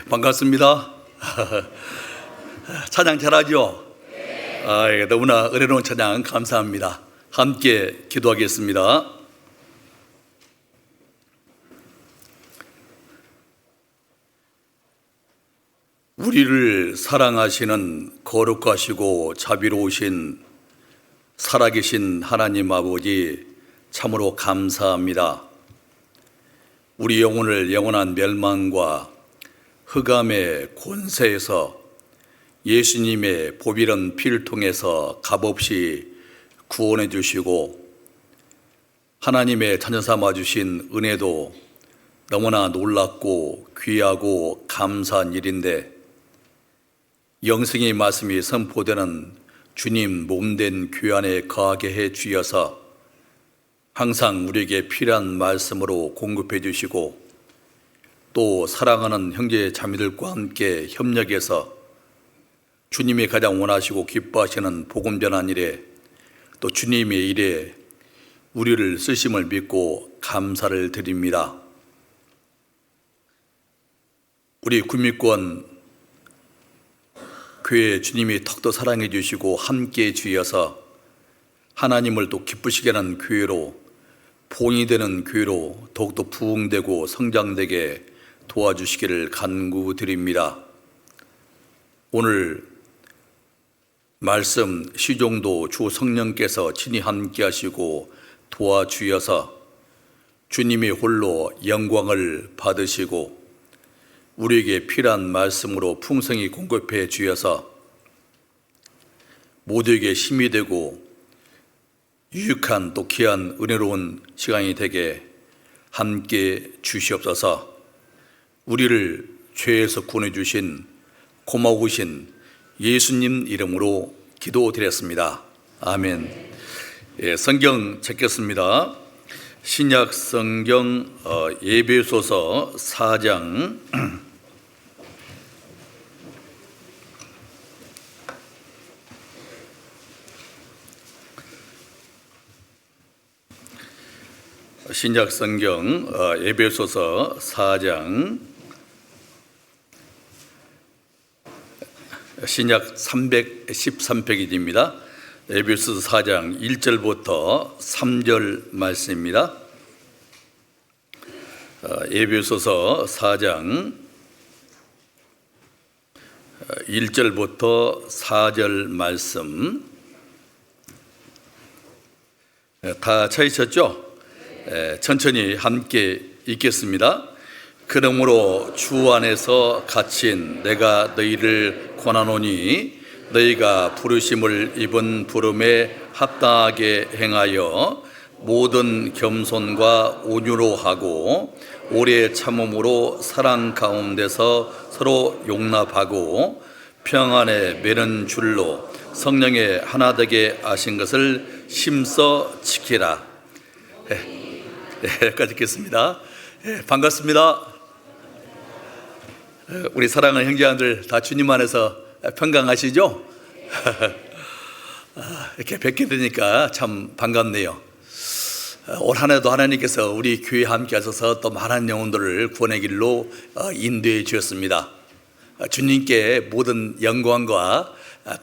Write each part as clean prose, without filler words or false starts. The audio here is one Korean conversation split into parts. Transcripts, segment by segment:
반갑습니다. 찬양 잘하죠? 너무나 은혜로운 찬양 감사합니다. 함께 기도하겠습니다. 우리를 사랑하시는 거룩하시고 자비로우신 살아계신 하나님 아버지, 참으로 감사합니다. 우리 영혼을 영원한 멸망과 흑암의 권세에서 예수님의 보비른 피를 통해서 값없이 구원해 주시고 하나님의 자녀 삼아 주신 은혜도 너무나 놀랍고 귀하고 감사한 일인데, 영생의 말씀이 선포되는 주님 몸된 교회 안에 거하게 해 주셔서 항상 우리에게 필요한 말씀으로 공급해 주시고, 또 사랑하는 형제 자매들과 함께 협력해서 주님이 가장 원하시고 기뻐하시는 복음 전한 일에, 또 주님의 일에 우리를 쓰심을 믿고 감사를 드립니다. 우리 구미권 교회 주님이 턱도 사랑해 주시고 함께 주셔서 하나님을 또 기쁘시게 하는 교회로, 보응이 되는 교회로 더욱더 부흥되고 성장되게 도와주시기를 간구드립니다. 오늘 말씀 시종도 주 성령께서 친히 함께 하시고 도와주셔서 주님이 홀로 영광을 받으시고 우리에게 필요한 말씀으로 풍성히 공급해 주셔서 모두에게 힘이 되고 유익한 또 귀한 은혜로운 시간이 되게 함께 주시옵소서. 우리를 죄에서 구원해 주신 고마우신 예수님 이름으로 기도드렸습니다. 아멘. 성경 찾겠습니다. 신약 성경 에베소서 4장 신약 성경 에베소서 4장 신약 313페이지입니다. 에베소서 4장 1절부터 3절 말씀입니다. 에베소서 4장 1절부터 4절 말씀 다 찾으셨죠? 천천히 함께 읽겠습니다. 그러므로 주 안에서 갇힌 내가 너희를 권하노니 너희가 부르심을 입은 부름에 합당하게 행하여 모든 겸손과 온유로 하고 오래 참음으로 사랑 가운데서 서로 용납하고 평안에 매는 줄로 성령의 하나 되게 하신 것을 힘써 지키라. 여기까지 읽겠습니다. 반갑습니다. 우리 사랑하는 형제들 다 주님 안에서 평강하시죠? 이렇게 뵙게 되니까 참 반갑네요. 올 한 해도 하나님께서 우리 교회에 함께 하셔서 또 많은 영혼들을 구원의 길로 인도해 주셨습니다. 주님께 모든 영광과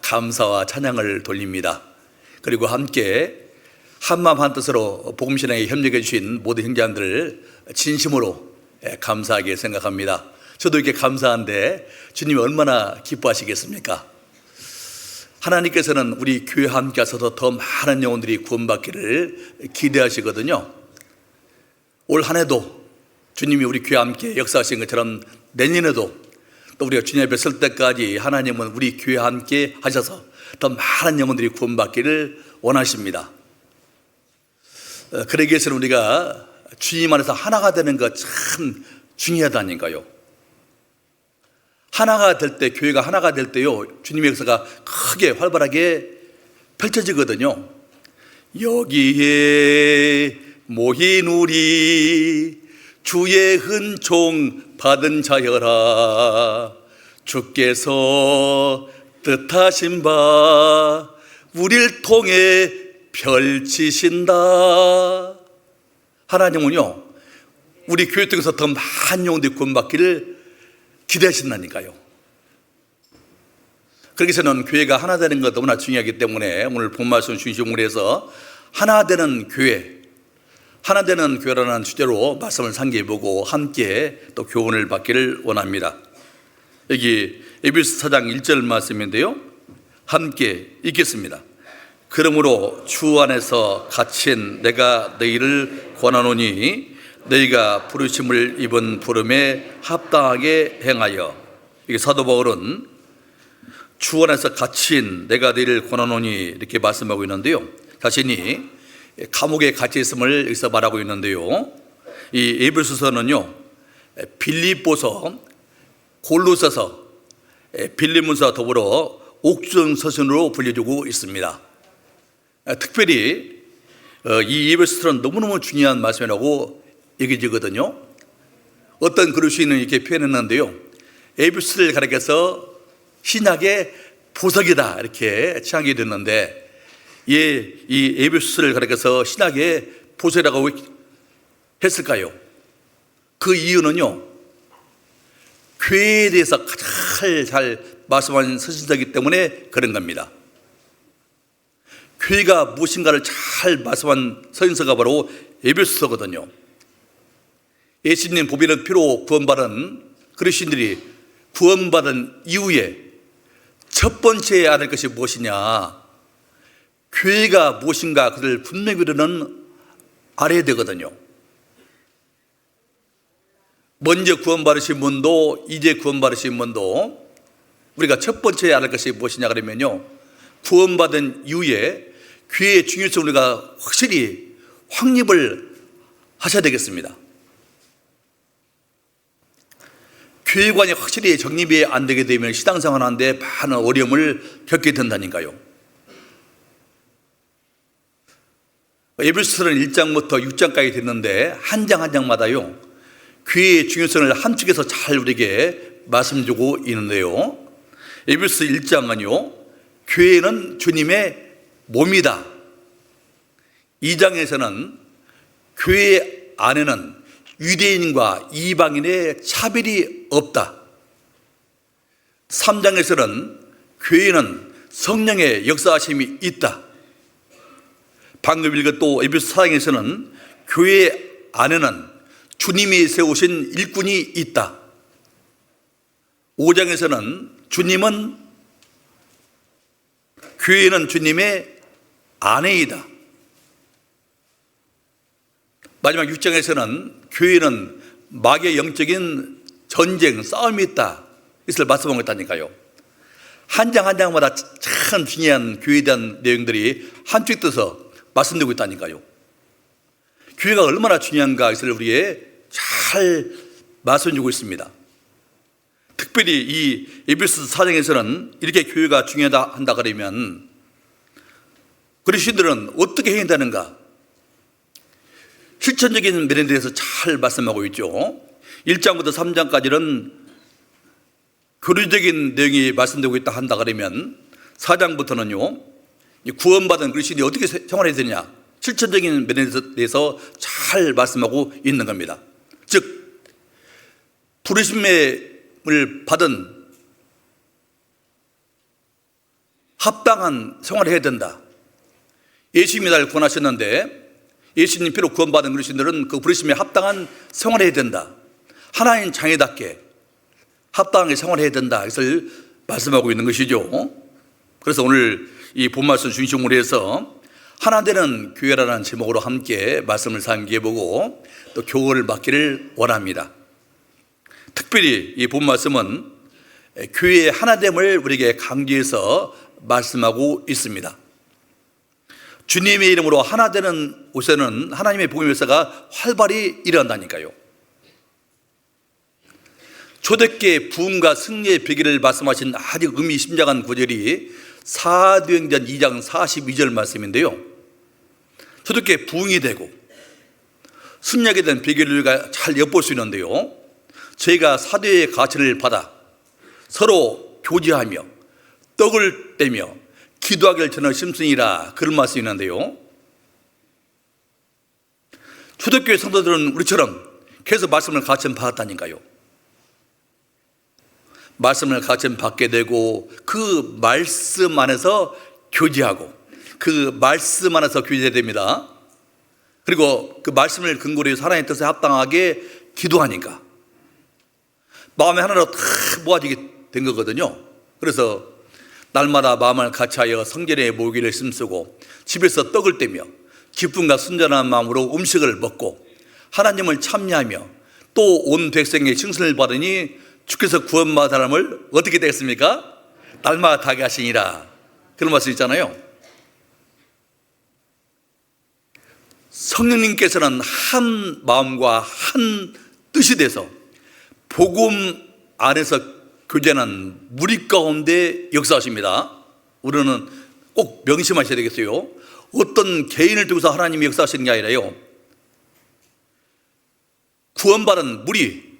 감사와 찬양을 돌립니다. 그리고 함께 한마음 한뜻으로 복음신앙에 협력해 주신 모든 형제들을 진심으로 감사하게 생각합니다. 저도 이렇게 감사한데 주님이 얼마나 기뻐하시겠습니까? 하나님께서는 우리 교회 함께 하셔서 더 많은 영혼들이 구원받기를 기대하시거든요. 올 한 해도 주님이 우리 교회 함께 역사하신 것처럼 내년에도 또 우리가 주님 앞에 설 때까지 하나님은 우리 교회 함께 하셔서 더 많은 영혼들이 구원받기를 원하십니다. 그러기 위해서는 우리가 주님 안에서 하나가 되는 것 참 중요하다니까요. 하나가 될 때, 교회가 하나가 될 때요, 주님의 역사가 크게 활발하게 펼쳐지거든요. 여기에 모인 우리 주의 은총 받은 자여라. 주께서 뜻하신 바 우리를 통해 펼치신다. 하나님은요, 우리 교회 통해서 더 많은 영혼들이 구원받기를 기대하신다니까요. 그렇게 해서는 교회가 하나 되는 것 너무나 중요하기 때문에 오늘 본 말씀 중심으로 해서 하나 되는 교회, 하나 되는 교회라는 주제로 말씀을 상기해보고 함께 또 교훈을 받기를 원합니다. 여기 에베소 4장 1절 말씀인데요, 함께 읽겠습니다. 그러므로 주 안에서 갇힌 내가 너희를 권하노니 너희가 부르심을 입은 부름에 합당하게 행하여. 이게 사도 바울은 주 안에서 갇힌 내가 너희를 권하노니 이렇게 말씀하고 있는데요, 자신이 감옥에 갇혀 있음을 여기서 말하고 있는데요, 이 에베소서는요 빌립보서, 골로새서, 빌립문서 더불어 옥중 서신으로 불려지고 있습니다. 특별히 이 에베소서는 너무너무 중요한 말씀이라고 여겨지거든요. 어떤 그리스도인은 이렇게 표현했는데요, 에베소를 가리켜서 신약의 보석이다 이렇게 취하게 됐는데, 이 에베소를 가리켜서 신약의 보석이라고 했을까요? 그 이유는요, 교회에 대해서 가장 잘 말씀하는 서신서이기 때문에 그런 겁니다. 교회가 무엇인가를 잘 말씀한 서신서가 바로 에베소서거든요. 예수님 보배는 피로 구원받은 그리스도인들이 구원받은 이후에 첫 번째 해야 될 것이 무엇이냐, 교회가 무엇인가 그를 분명히 우리는 알아야 되거든요. 먼저 구원받으신 분도 이제 구원받으신 분도 우리가 첫 번째 해야 할 것이 무엇이냐 그러면요, 구원받은 이후에 교회의 중요성을 우리가 확실히 확립을 하셔야 되겠습니다. 교회관이 확실히 정립이 안 되게 되면 신앙생활 하는데 많은 어려움을 겪게 된다니까요. 에베소서는 1장부터 6장까지 됐는데 한 장 한 장마다요 교회의 중요성을 함축해서 잘 우리에게 말씀주고 있는데요, 에베소서 1장은요 교회는 주님의 몸이다. 2장에서는 교회 안에는 유대인과 이방인의 차별이 없다. 3장에서는 교회는 성령의 역사하심이 있다. 방금 읽은 또 에베소 4장에서는 교회 안에는 주님이 세우신 일꾼이 있다. 5장에서는 교회는 주님의 아내이다. 마지막 6장에서는 교회는 마귀의 영적인 전쟁, 싸움이 있다. 이것을 말씀하고 있다니까요. 한 장 한 장마다 참 중요한 교회에 대한 내용들이 한쪽에 떠서 말씀드리고 있다니까요. 교회가 얼마나 중요한가 이것을 우리에게 잘 말씀해주고 있습니다. 특별히 이 에베소 4장에서는 이렇게 교회가 중요하다 한다 그러면 그리스도인들은 어떻게 해야 되는가, 실천적인 면에 대해서 잘 말씀하고 있죠. 1장부터 3장까지는 교리적인 내용이 말씀되고 있다 한다 그러면 4장부터는요 구원받은 그리스도인이 어떻게 생활해야 되냐, 실천적인 면에 대해서 잘 말씀하고 있는 겁니다. 즉 부르심을 받은 합당한 생활을 해야 된다. 예수님이 날 구원하셨는데 예수님 피로 구원받은 그리스도인들은 그 부르심에 합당한 생활을 해야 된다. 하나님 자녀답게 합당하게 생활해야 된다. 이것을 말씀하고 있는 것이죠. 그래서 오늘 이 본말씀 중심으로 해서 하나 되는 교회라는 제목으로 함께 말씀을 상기해보고 또 교훈을 받기를 원합니다. 특별히 이 본말씀은 교회의 하나됨을 우리에게 강조해서 말씀하고 있습니다. 주님의 이름으로 하나 되는 곳에는 하나님의 복음의 역사가 활발히 일어난다니까요. 초대교회 부흥과 승리의 비결을 말씀하신 아주 의미심장한 구절이 사도행전 2장 42절 말씀인데요, 초대교회 부흥이 되고 승리하게 된 비결을 우리가 잘 엿볼 수 있는데요, 저희가 사도의 가르침을 받아 서로 교제하며 떡을 떼며 기도하기를 전하 심승이라, 그런 말씀이 있는데요, 초대교회 성도들은 우리처럼 계속 말씀을 가르침 받았다니까요. 말씀을 가르침 받게 되고 그 말씀 안에서 교제하고 그 말씀 안에서 교제됩니다. 그리고 그 말씀을 근거로 해서 하나님의 뜻에 합당하게 기도하니까 마음이 하나로 다 모아지게 된 거거든요. 그래서 날마다 마음을 같이하여 성전에 모이기를 힘쓰고 집에서 떡을 떼며 기쁨과 순전한 마음으로 음식을 먹고 하나님을 참여하며 또 온 백성의 칭찬을 받으니 주께서 구원받은 사람을 어떻게 되겠습니까? 날마다 다게 하시니라. 그런 말씀 있잖아요. 성령님께서는 한 마음과 한 뜻이 돼서 복음 안에서 교제하는 무리 가운데 역사하십니다. 우리는 꼭 명심하셔야 되겠어요. 어떤 개인을 통해서 하나님이 역사하시는 게 아니라요, 구원받은 무리,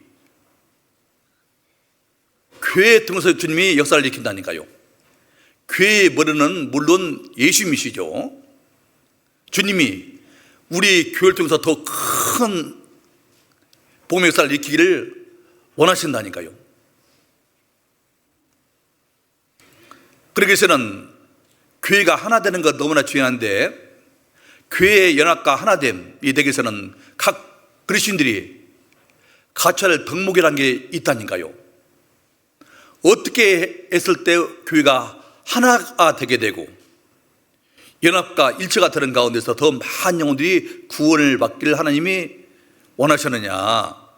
교회 통해서 주님이 역사를 일으킨다니까요. 교회의 머리는 물론 예수님이시죠. 주님이 우리 교회를 통해서 더 큰 복음의 역사를 일으키기를 원하신다니까요. 그러기 위해서는 교회가 하나 되는 것 너무나 중요한데, 교회의 연합과 하나됨이 되기 위해서는 각 그리스도인들이 갖춰야 할 덕목이라는 게 있다니까요. 어떻게 했을 때 교회가 하나가 되게 되고 연합과 일체가 되는 가운데서 더 많은 영혼들이 구원을 받기를 하나님이 원하셨느냐.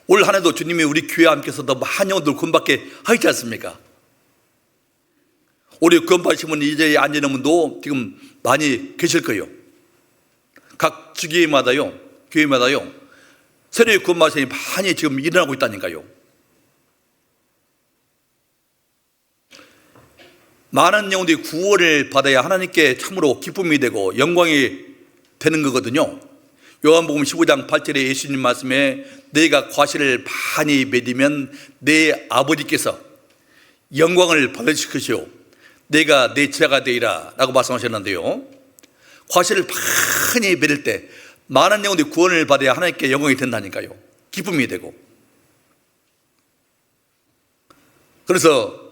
올 한 해도 주님이 우리 교회와 함께해서 더 많은 영혼들 구원받게 하시지 않습니까? 올해 구원받으신 분 이제 안 되는 분도 지금 많이 계실 거예요. 각 주교회마다요, 교회마다요, 새로이 구원받으신 분이 많이 지금 일어나고 있다니까요. 많은 영혼들이 구원을 받아야 하나님께 참으로 기쁨이 되고 영광이 되는 거거든요. 요한복음 15장 8절에 예수님 말씀에 너희가 과실을 많이 맺으면 내 아버지께서 영광을 받으실 것이요 내가 내 제자가 되리라 라고 말씀하셨는데요, 과실을 많이 맺을 때 많은 영혼들이 구원을 받아야 하나님께 영광이 된다니까요. 기쁨이 되고. 그래서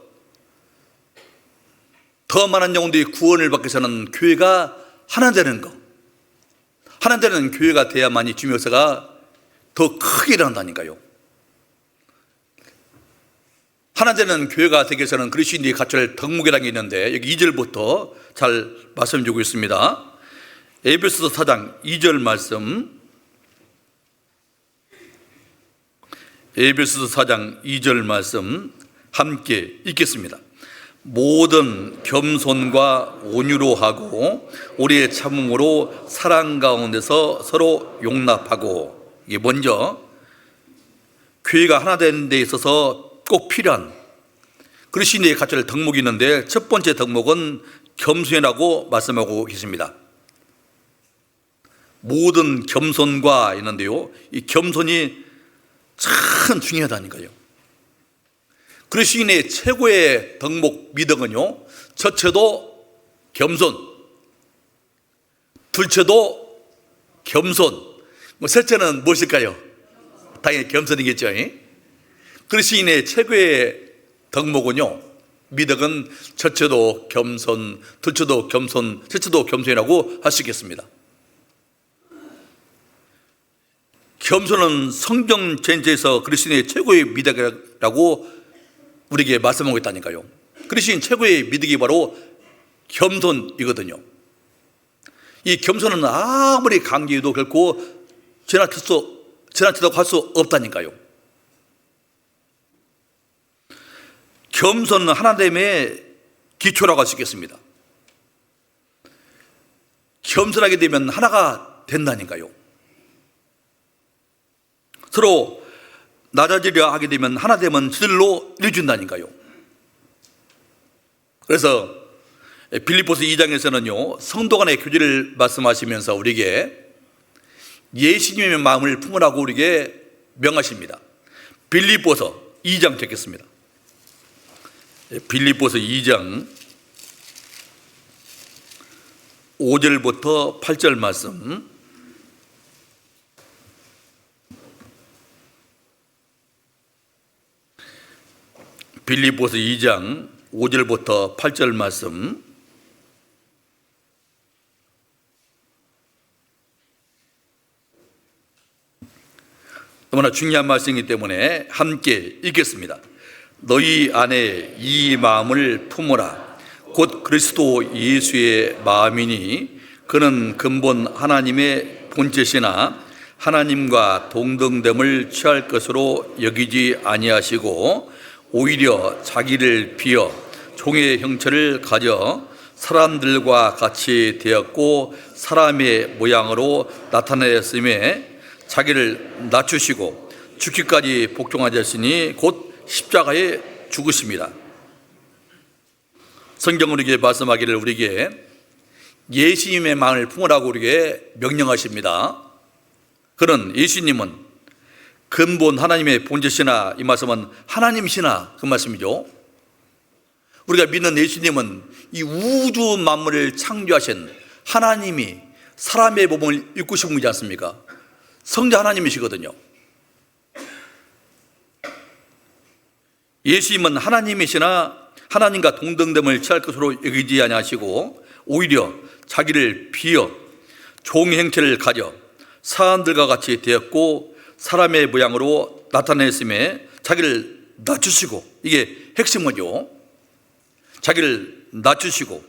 더 많은 영혼들이 구원을 받기 위해서는 교회가 하나 되는 것, 하나 되는 교회가 돼야만이 주님의 역사가 더 크게 일어난다니까요. 하나 되는 교회가 되기 위해서는 그리스도인들이 갖춰야 할 덕목이라는 게 있는데, 여기 2절부터 잘 말씀 주고 있습니다. 에베소서 4장 2절 말씀, 에베소서 4장 2절 말씀 함께 읽겠습니다. 모든 겸손과 온유로 하고 우리의 참음으로 사랑 가운데서 서로 용납하고. 이게 먼저 교회가 하나 되는 데 있어서 꼭 필요한 그리스도인의 갖춰야 할 덕목이 있는데, 첫 번째 덕목은 겸손이라고 말씀하고 계십니다. 모든 겸손과 있는데요, 이 겸손이 참 중요하다니까요. 그리스도인의 최고의 덕목 미덕은요, 첫째도 겸손, 둘째도 겸손, 셋째는 무엇일까요? 당연히 겸손이겠죠. 그리스도인의 최고의 덕목은요, 미덕은 첫째도 겸손, 둘째도 겸손, 셋째도 겸손이라고 할 수 있겠습니다. 겸손은 성경 전체에서 그리스도인의 최고의 미덕이라고 우리에게 말씀하고 있다니까요. 그리스도인 최고의 미덕이 바로 겸손이거든요. 이 겸손은 아무리 강조해도 결코 지나치다고 할 수 없다니까요. 겸손은 하나됨의 기초라고 할 수 있겠습니다. 겸손하게 되면 하나가 된다니까요. 서로 낮아지려 하게 되면 하나 되면 저절로 이루어진다니까요. 그래서 빌립보서 2장에서는요, 성도 간의 교제를 말씀하시면서 우리에게 예수님의 마음을 품으라고 우리에게 명하십니다. 빌립보서 2장 듣겠습니다. 빌립보서 2장 5절부터 8절 말씀. 빌립보서 2장 5절부터 8절 말씀. 너무나 중요한 말씀이기 때문에 함께 읽겠습니다. 너희 안에 이 마음을 품으라. 곧 그리스도 예수의 마음이니 그는 근본 하나님의 본체시나 하나님과 동등됨을 취할 것으로 여기지 아니하시고 오히려 자기를 비어 종의 형체를 가져 사람들과 같이 되었고 사람의 모양으로 나타내었음에 자기를 낮추시고 죽기까지 복종하셨으니 곧 십자가에 죽으십니다. 성경은 우리에게 말씀하기를 우리에게 예수님의 마음을 품으라고 우리에게 명령하십니다. 그는 예수님은 근본 하나님의 본체시나, 이 말씀은 하나님이시나 그 말씀이죠. 우리가 믿는 예수님은 이 우주 만물을 창조하신 하나님이 사람의 몸을 입고 싶은 분이지 않습니까? 성자 하나님이시거든요. 예수님은 하나님이시나 하나님과 동등됨을 취할 것으로 여기지 아니하시고 오히려 자기를 비어 종의 형체를 가져 사람들과 같이 되었고 사람의 모양으로 나타냈음에 자기를 낮추시고, 이게 핵심이죠. 자기를 낮추시고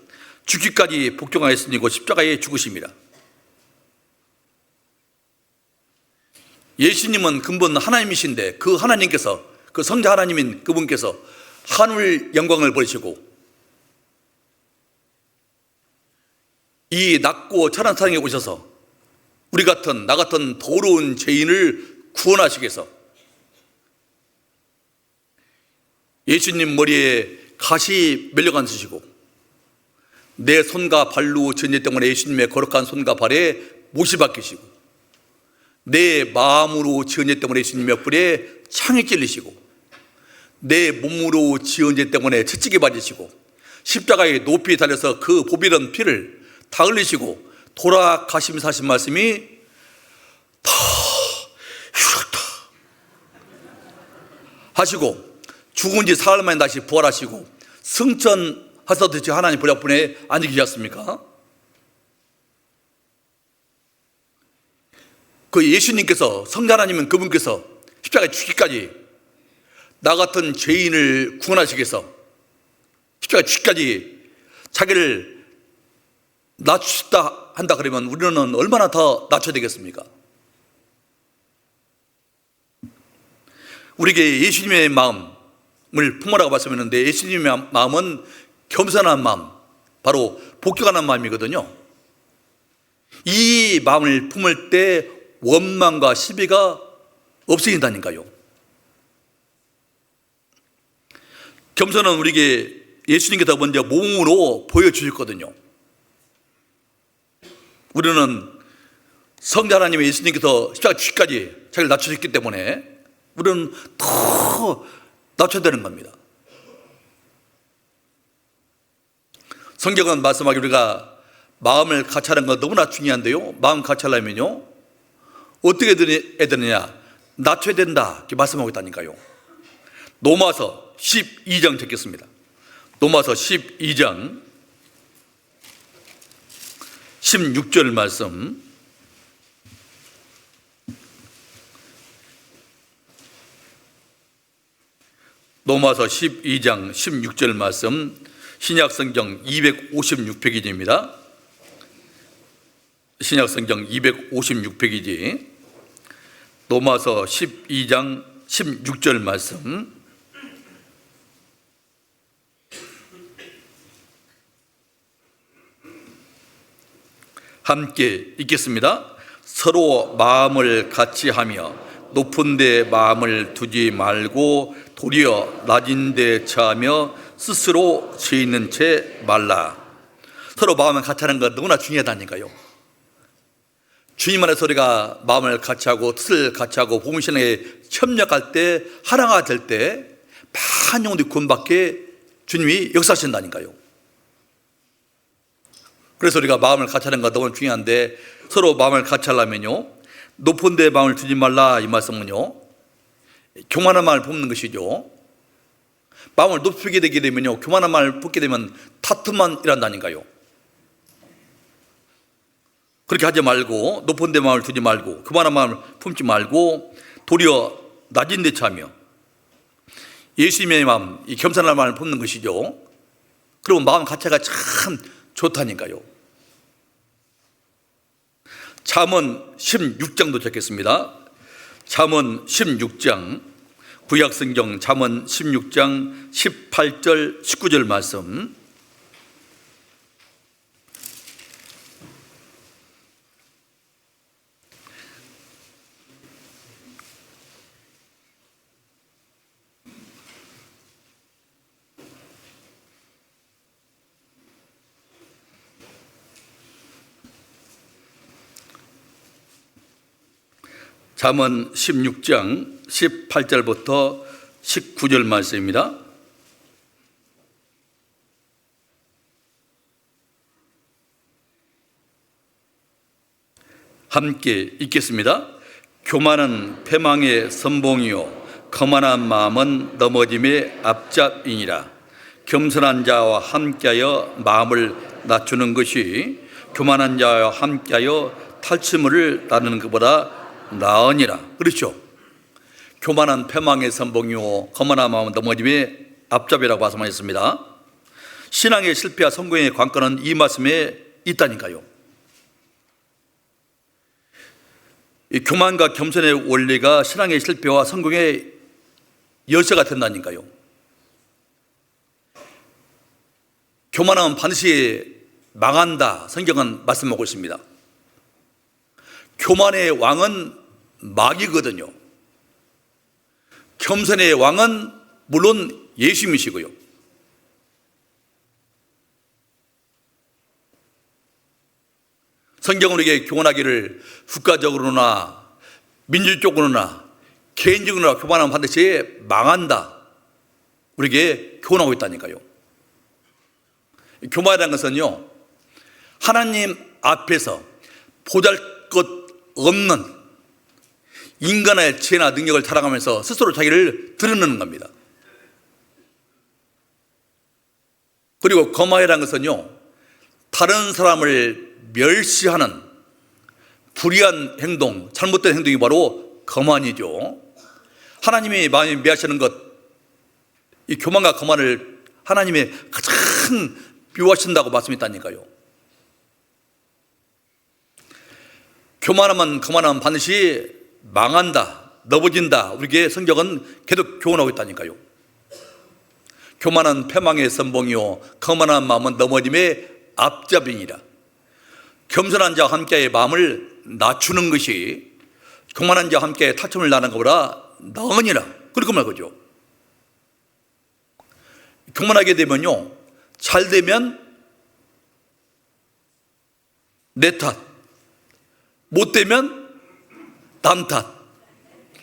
죽기까지 복종하였으니 곧 십자가에 죽으십니다. 예수님은 근본 하나님이신데 그 하나님께서, 그 성자 하나님인 그분께서 하늘 영광을 버리시고 이 낮고 천한 세상에 오셔서 우리 같은, 나 같은 더러운 죄인을 구원하시기 위해서 예수님 머리에 가시 멸력 앉으시고 내 손과 발로 지은 죄 때문에 예수님의 거룩한 손과 발에 못이 박히시고 내 마음으로 지은 죄 때문에 예수님의 뿔에 창이 찔리시고 내 몸으로 지은 죄 때문에 채찍에 맞으시고 십자가에 높이 달려서 그 보배로운 피를 다 흘리시고 돌아가시면서 하신 말씀이 다 이렇다 하시고 죽은 지 사흘 만에 다시 부활하시고 승천하셨듯이 하나님 보좌분에 앉아 계셨습니까? 그 예수님께서, 성자 하나님은 그분께서 십자가에 죽기까지 나 같은 죄인을 구원하시기 위해서 십자가에 죽기까지 자기를 낮추다 한다 그러면 우리는 얼마나 더 낮춰야 되겠습니까? 우리에게 예수님의 마음을 품으라고 말씀했는데 예수님의 마음은 겸손한 마음, 바로 복종하는 마음이거든요. 이 마음을 품을 때 원망과 시비가 없어진다니까요. 겸손은 우리에게 예수님께서 먼저 몸으로 보여주셨거든요. 우리는 성자 하나님의 예수님께서 십자가 죽기까지 자기를 낮추셨기 때문에 우리는 더 낮춰야 되는 겁니다. 성경은 말씀하기 우리가 마음을 같이하는 건 너무나 중요한데요. 마음 같이하려면요 어떻게 해야 되느냐, 낮춰야 된다 이렇게 말씀하고 있다니까요. 로마서 12장 듣겠습니다. 로마서 12장 16절 말씀. 로마서 12장 16절 말씀, 신약성경 256페이지입니다. 신약성경 256페이지 로마서 12장 16절 말씀. 함께 읽겠습니다. 서로 마음을 같이 하며 높은 데 마음을 두지 말고 도리어 낮은 데 처하며 스스로 죄 있는 채 말라. 서로 마음을 같이 하는 것 너무나 중요하다니까요. 주님 안에서 우리가 마음을 같이 하고 뜻을 같이 하고 복음신앙에 협력할 때, 하나가 될 때 많은 영혼들이 구원받게 주님이 역사하신다니까요. 그래서 우리가 마음을 같이 하는 것 너무 중요한데, 서로 마음을 같이 하려면요 높은 데 마음을 두지 말라 이 말씀은요 교만한 마음을 품는 것이죠. 마음을 높이게 되게 되면요, 교만한 마음을 품게 되면 다툼만 일어난다니까요. 그렇게 하지 말고, 높은 데 마음을 두지 말고, 교만한 마음을 품지 말고, 도리어 낮은 데 차며 예수님의 마음, 이 겸손한 마음을 품는 것이죠. 그리고 마음 자체가 참 좋다니까요. 잠언 16장도 적겠습니다. 잠언 16장, 구약성경 잠언 16장 18절 19절 말씀. 잠언 16장 18절부터 19절 말씀입니다. 함께 읽겠습니다. 교만은 패망의 선봉이요 거만한 마음은 넘어짐의 앞잡이니라. 겸손한 자와 함께하여 마음을 낮추는 것이 교만한 자와 함께하여 탈취물을 나누는 것보다 나으니라. 그렇죠. 교만한 패망의 선봉이요 거만한 마음은 넘어짐의 앞잡이라고 말씀하셨습니다. 신앙의 실패와 성공의 관건은 이 말씀에 있다니까요. 이 교만과 겸손의 원리가 신앙의 실패와 성공의 열쇠가 된다니까요. 교만하면 반드시 망한다, 성경은 말씀하고 있습니다. 교만의 왕은 마귀거든요. 겸손의 왕은 물론 예수님이시고요. 성경은 우리에게 교만하기를 국가적으로나 민주적으로나 개인적으로나 교만하면 반드시 망한다, 우리에게 교훈하고 있다니까요. 교만이라는 것은요, 하나님 앞에서 보잘것 없는 인간의 지혜나 능력을 자랑하면서 스스로 자기를 드러내는 겁니다. 그리고 거만이라는 것은요, 다른 사람을 멸시하는 불의한 행동, 잘못된 행동이 바로 거만이죠. 하나님이 많이 멸시하는 것, 이 교만과 거만을 하나님이 가장 미워하신다고 말씀했다니까요. 교만하면 거만하면 반드시 망한다, 넘어진다, 우리에게 성경은 계속 교훈하고 있다니까요. 교만은 패망의 선봉이요 거만한 마음은 넘어짐의 앞잡이니라. 겸손한 자와 함께 마음을 낮추는 것이 교만한 자와 함께 탈춤을 나는 것보다 나으니라, 그렇게 말하죠. 교만하게 되면요, 잘 되면 내 탓, 못 되면 남 탓.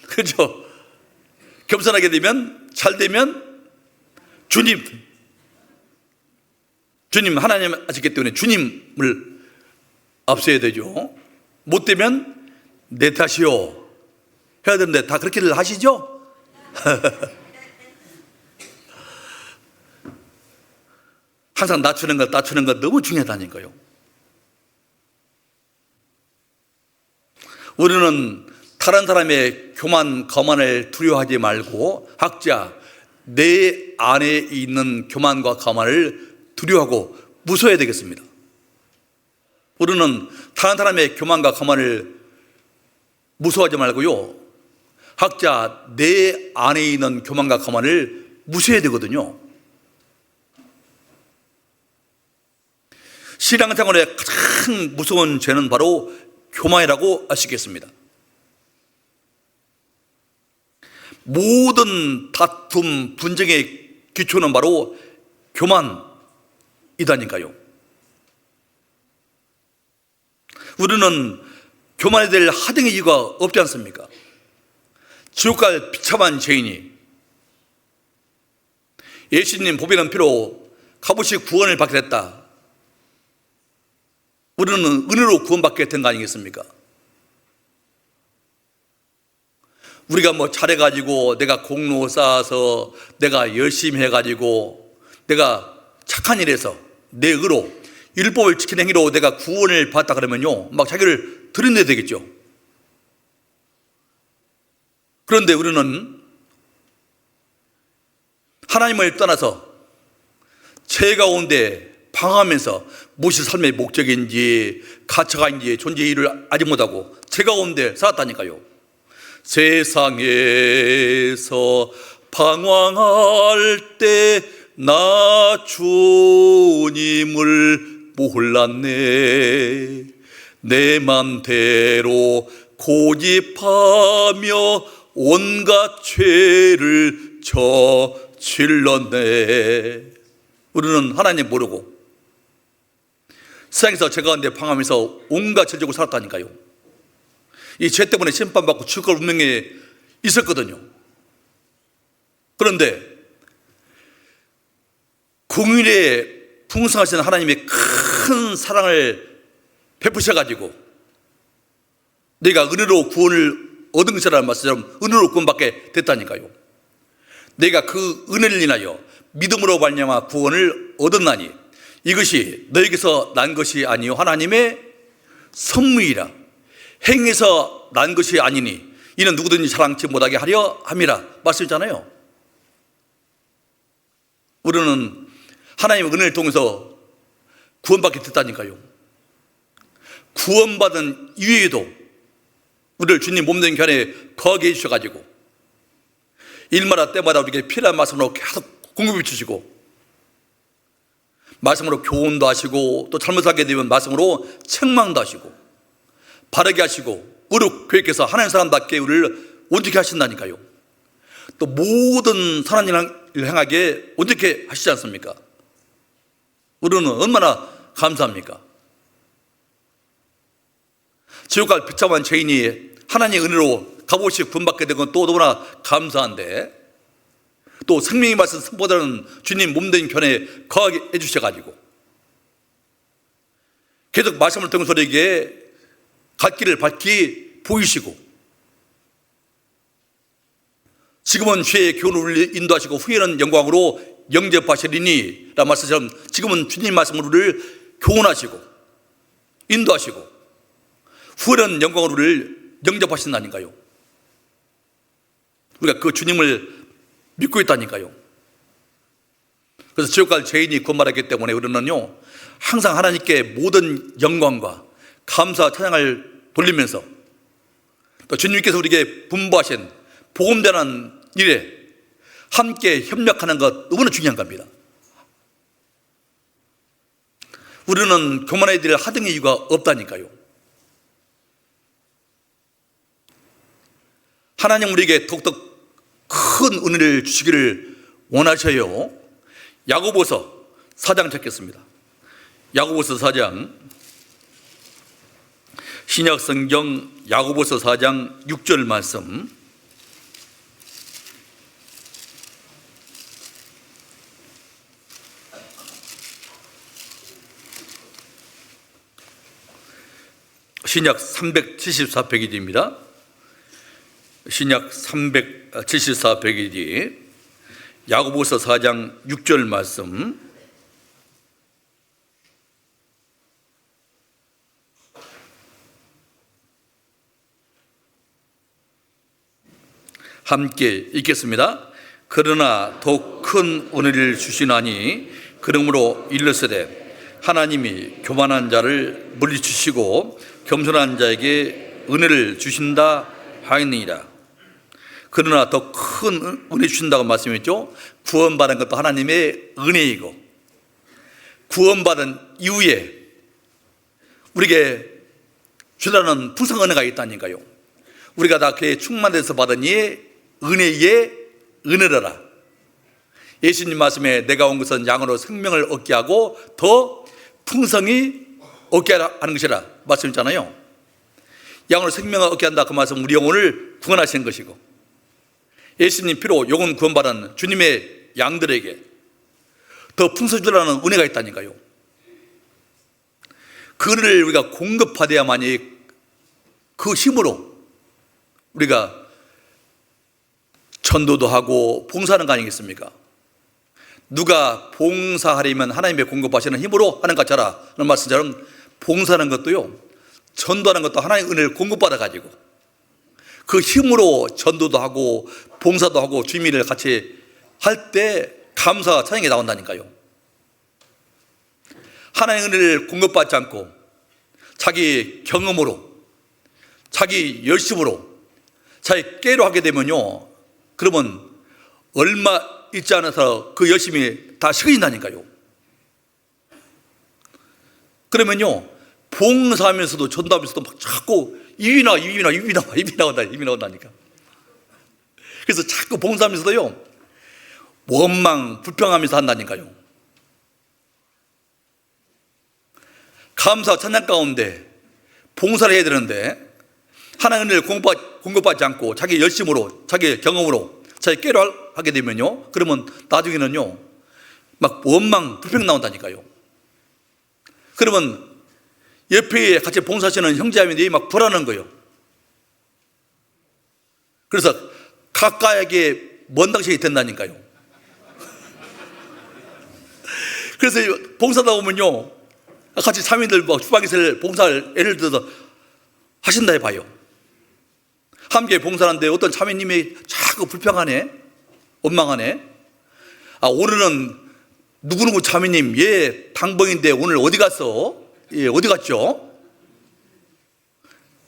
그렇죠? 겸손하게 되면, 잘 되면 주님 하나님 아시기 때문에 주님을 앞서야 되죠. 못 되면 내 탓이요 해야 되는데 다 그렇게들 하시죠? 항상 낮추는 것 너무 중요하다니까요. 우리는 다른 사람의 교만, 거만을 두려워하지 말고 각자 내 안에 있는 교만과 거만을 두려워하고 무서워야 되겠습니다. 우리는 다른 사람의 교만과 거만을 무서워하지 말고요, 각자 내 안에 있는 교만과 거만을 무서워야 되거든요. 신앙생활의 가장 무서운 죄는 바로 교만이라고 아시겠습니다. 모든 다툼, 분쟁의 기초는 바로 교만이다니까요. 우리는 교만에 대해 하등의 이유가 없지 않습니까? 지옥갈 비참한 죄인이 예수님 보배는 피로 값없이 구원을 받게 됐다. 우리는 은혜로 구원받게 된 거 아니겠습니까? 우리가 뭐 잘해가지고 내가 공로 쌓아서 내가 열심히 해가지고 내가 착한 일에서 내 의로 율법을 지키는 행위로 내가 구원을 받았다 그러면요, 막 자기를 들여내야 되겠죠. 그런데 우리는 하나님을 떠나서 죄 가운데 방황하면서 무엇이 삶의 목적인지 가치관인지 존재의 이유를 알지 못하고 죄 가운데 살았다니까요. 세상에서 방황할 때 나 주님을 몰랐네. 내 맘대로 고집하며 온갖 죄를 저질렀네. 우리는 하나님 모르고 세상에서 죄 가운데 방황하면서 온갖 죄 지고 살았다니까요. 이 죄 때문에 심판받고 죽을 걸 운명에 있었거든요. 그런데 공일에 풍성하신 하나님의 큰 사랑을 베푸셔가지고 내가 은혜로 구원을 얻은 것이라는 말씀처럼 은혜로 구원받게 됐다니까요. 내가 그 은혜를 인하여 믿음으로 말미암아 구원을 얻었나니 이것이 너에게서 난 것이 아니요 하나님의 선물이라. 행에서 난 것이 아니니 이는 누구든지 자랑치 못하게 하려 함이라 말씀했잖아요. 우리는 하나님의 은혜를 통해서 구원받게 됐다니까요. 구원받은 이후에도 우리를 주님 몸된 견에 거하게 해주셔가지고 일마다 때마다 우리에게 필요한 말씀으로 계속 공급해 주시고 말씀으로 교훈도 하시고 또 잘못하게 되면 말씀으로 책망도 하시고 바르게 하시고 의로 교육해서 하나님 사람답게 우리를 온전히 하신다니까요. 또 모든 선한 일을 행하게 온전히 하시지 않습니까? 우리는 얼마나 감사합니까? 지옥갈 비참한 죄인이 하나님의 은혜로 값없이 구원받게 된 건 또 너무나 감사한데 또 생명의 말씀 선포되는 주님 몸된 견에 거하게 해주셔가지고 계속 말씀을 통해서 우리에게 갈 길을 밝히 보이시고 지금은 죄의 교훈을 인도하시고 후에는 영광으로 영접하시리니 라는 말씀처럼 지금은 주님 말씀으로 우리를 교훈하시고 인도하시고 후에는 영광으로 우리를 영접하신다니까요. 우리가 그 주님을 믿고 있다니까요. 그래서 지옥갈 죄인이 구원받았기 때문에 우리는요 항상 하나님께 모든 영광과 감사 찬양을 돌리면서 또 주님께서 우리에게 분부하신 복음 전하는 일에 함께 협력하는 것 너무나 중요한 겁니다. 우리는 교만해야 될 하등의 이유가 없다니까요. 하나님 우리에게 더욱더 큰 은혜를 주시기를 원하셔요. 야고보서 4장 찾겠습니다. 야고보서 4장, 신약성경 야고보서 4장 6절 말씀. 신약 374페이지입니다. 신약 374페이지 야고보서 4장 6절 말씀. 함께 읽겠습니다. 그러나 더 큰 은혜를 주시나니 그러므로 일렀으되 하나님이 교만한 자를 물리치시고 겸손한 자에게 은혜를 주신다 하였느니라. 그러나 더 큰 은혜 주신다고 말씀했죠. 구원받은 것도 하나님의 은혜이고 구원받은 이후에 우리에게 주라는 풍성 은혜가 있다니까요. 우리가 다 그의 충만해서 받은 이의 은혜의 은혜라. 예수님 말씀에 내가 온 것은 양으로 생명을 얻게 하고 더 풍성히 얻게 하는 것이라 말씀했잖아요. 양으로 생명을 얻게 한다 그 말씀 우리 영혼을 구원하시는 것이고 예수님 피로 영혼 구원받은 주님의 양들에게 더 풍성히 주라는 은혜가 있다니까요. 그 은혜를 우리가 공급받아야만이 그 힘으로 우리가 전도도 하고 봉사하는 거 아니겠습니까? 누가 봉사하려면 하나님의 공급하시는 힘으로 하는 것처럼 하는 말씀처럼 봉사하는 것도요, 전도하는 것도 하나님의 은혜를 공급받아 가지고 그 힘으로 전도도 하고 봉사도 하고 주님 일을 같이 할 때 감사와 찬양이 나온다니까요. 하나님의 은혜를 공급받지 않고 자기 경험으로, 자기 열심으로, 자기 깨로 하게 되면요, 그러면 얼마 있지 않아서 그 열심이 다 식어진다니까요. 그러면요, 봉사하면서도 전도하면서도 막 자꾸 입이 나온다니까. 그래서 자꾸 봉사하면서도요, 원망, 불평하면서 한다니까요. 감사, 찬양 가운데 봉사를 해야 되는데 하나님의 은혜를 공급받지 않고 자기 열심으로, 자기 경험으로, 자기 깨로 하게 되면요, 그러면 나중에는요, 막 원망, 불평 나온다니까요. 그러면 옆에 같이 봉사하시는 형제자매들이 막 불안한 거예요. 그래서 가까이에게 먼 당신이 된다니까요. 그래서 봉사하다 보면요, 같이 사민들 막 주방에서 봉사를 예를 들어서 하신다 해봐요. 함께 봉사하는데 어떤 자매님이 자꾸 불평하네, 원망하네. 오늘은 누구누구 자매님, 얘 당번인데 오늘 어디 갔어? 예, 어디 갔죠?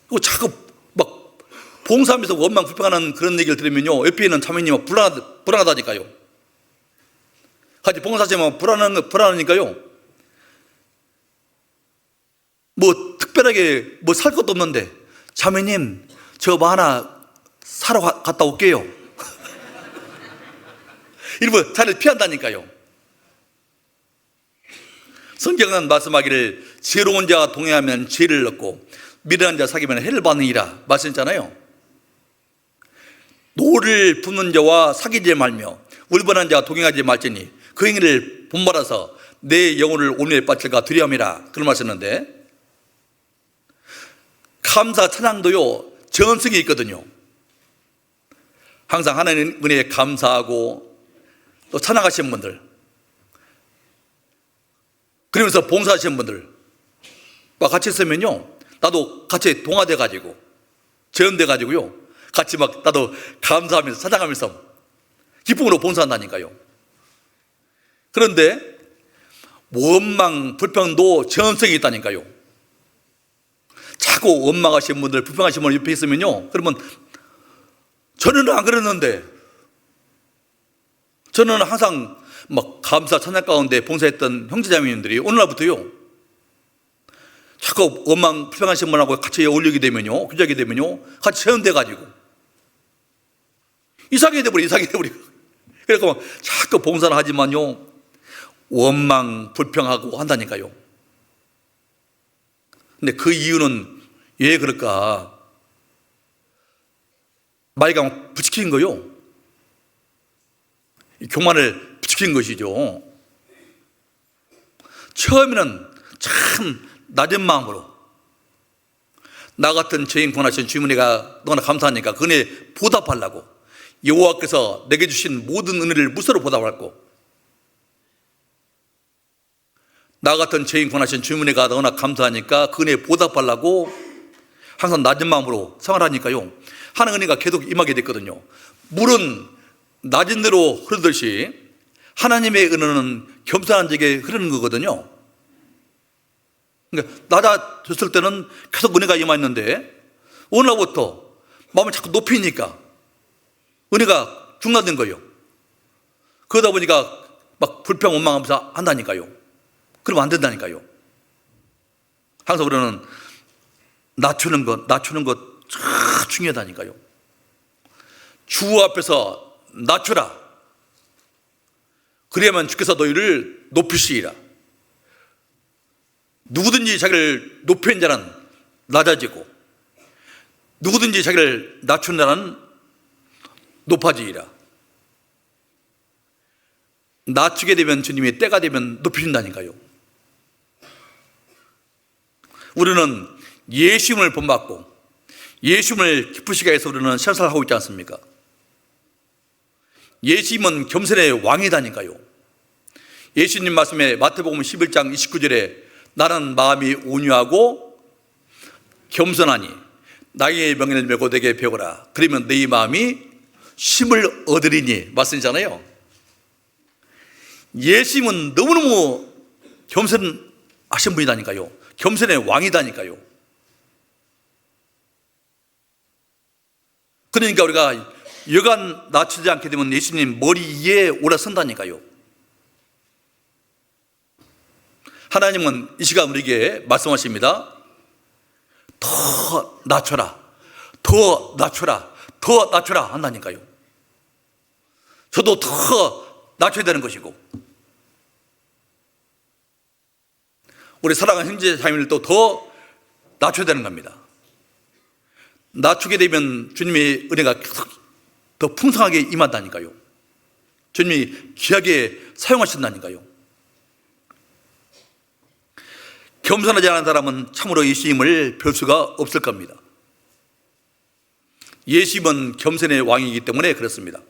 그리고 자꾸 막 봉사하면서 원망 불평하는 그런 얘기를 들으면요, 옆에 있는 자매님은 불안하다니까요. 같이 봉사하시면 불안하니까요, 뭐 특별하게 뭐 살 것도 없는데 자매님 저 뭐 하나 사러 갔다 올게요. 이러면 자리를 피한다니까요. 성경은 말씀하기를 지혜로운 자와 동행하면 지혜를 얻고 미련한 자 사귀면 해를 받느니라 말씀했잖아요. 노를 붓는 자와 사귀지 말며 울분한 자와 동행하지 말지니 그 행위를 본받아서 내 영혼을 오늘에 바칠까 두려움이라, 그런 말씀했는데, 감사 찬양도요 전성이 있거든요. 항상 하나님 은혜에 감사하고 또 찬양하시는 분들, 그러면서 봉사하시는 분들과 같이 있으면요, 나도 같이 동화돼 가지고 재현돼 가지고요, 같이 막 나도 감사하면서 찬양하면서 기쁨으로 봉사한다니까요. 그런데 원망, 불평도 전성이 있다니까요. 자꾸 원망하시는 분들, 불평하시는 분들 옆에 있으면요, 그러면 저는 안 그랬는데, 저는 항상 막 감사 찬양 가운데 봉사했던 형제자매님들이 오늘날부터요, 자꾸 원망 불평하시는 분하고 같이 어울리게 되면요, 교제하게 되면요, 같이 체험돼 가지고 이상하게 돼버리고 그래서 막 자꾸 봉사를 하지만요, 원망 불평하고 한다니까요. 근데 그 이유는 왜 그럴까? 말과 부추긴 거요, 교만을 부추긴 것이죠. 처음에는 참 낮은 마음으로 나 같은 죄인 권하신 주님은혜가 너무나 감사하니까 그 은혜 보답하려고 여호와께서 내게 주신 모든 은혜를 무서로 보답하고, 나 같은 죄인 권하신 주님은혜가 너무나 감사하니까 그 은혜 보답하려고 항상 낮은 마음으로 생활하니까요, 하나님의 은혜가 계속 임하게 됐거든요. 물은 낮은 대로 흐르듯이 하나님의 은혜는 겸손한 자에게 흐르는 거거든요. 그러니까 낮아졌을 때는 계속 은혜가 임했는데 오늘부터 마음을 자꾸 높이니까 은혜가 중단된 거예요. 그러다 보니까 막 불평 원망하면서 한다니까요. 그러면 안 된다니까요. 항상 우리는 낮추는 것 참 중요하다니까요. 주 앞에서 낮추라. 그래야만 주께서 너희를 높이시리라. 누구든지 자기를 높이는 자는 낮아지고 누구든지 자기를 낮추는 자는 높아지리라. 낮추게 되면 주님이 때가 되면 높이신다니까요. 우리는 예수님을 본받고 예수님을 기쁘시게 해서 우리는 신앙생활을 하고 있지 않습니까? 예수님은 겸손의 왕이다니까요. 예수님 말씀에 마태복음 11장 29절에 나는 마음이 온유하고 겸손하니 나의 명예를 메고 내게 배우라. 그러면 너희 마음이 쉼을 얻으리니 말씀이잖아요. 예수님은 너무너무 겸손하신 분이다니까요. 겸손의 왕이다니까요. 그러니까 우리가 여간 낮추지 않게 되면 예수님 머리 위에 올라선다니까요. 하나님은 이 시간 우리에게 말씀하십니다. 더 낮춰라, 더 낮춰라, 더 낮춰라 한다니까요. 저도 더 낮춰야 되는 것이고, 우리 사랑하는 형제 자매들도 더 낮춰야 되는 겁니다. 낮추게 되면 주님의 은혜가 계속 더 풍성하게 임한다니까요. 주님이 귀하게 사용하신다니까요. 겸손하지 않은 사람은 참으로 예수님을 뵐 수가 없을 겁니다. 예수님은 겸손의 왕이기 때문에 그렇습니다.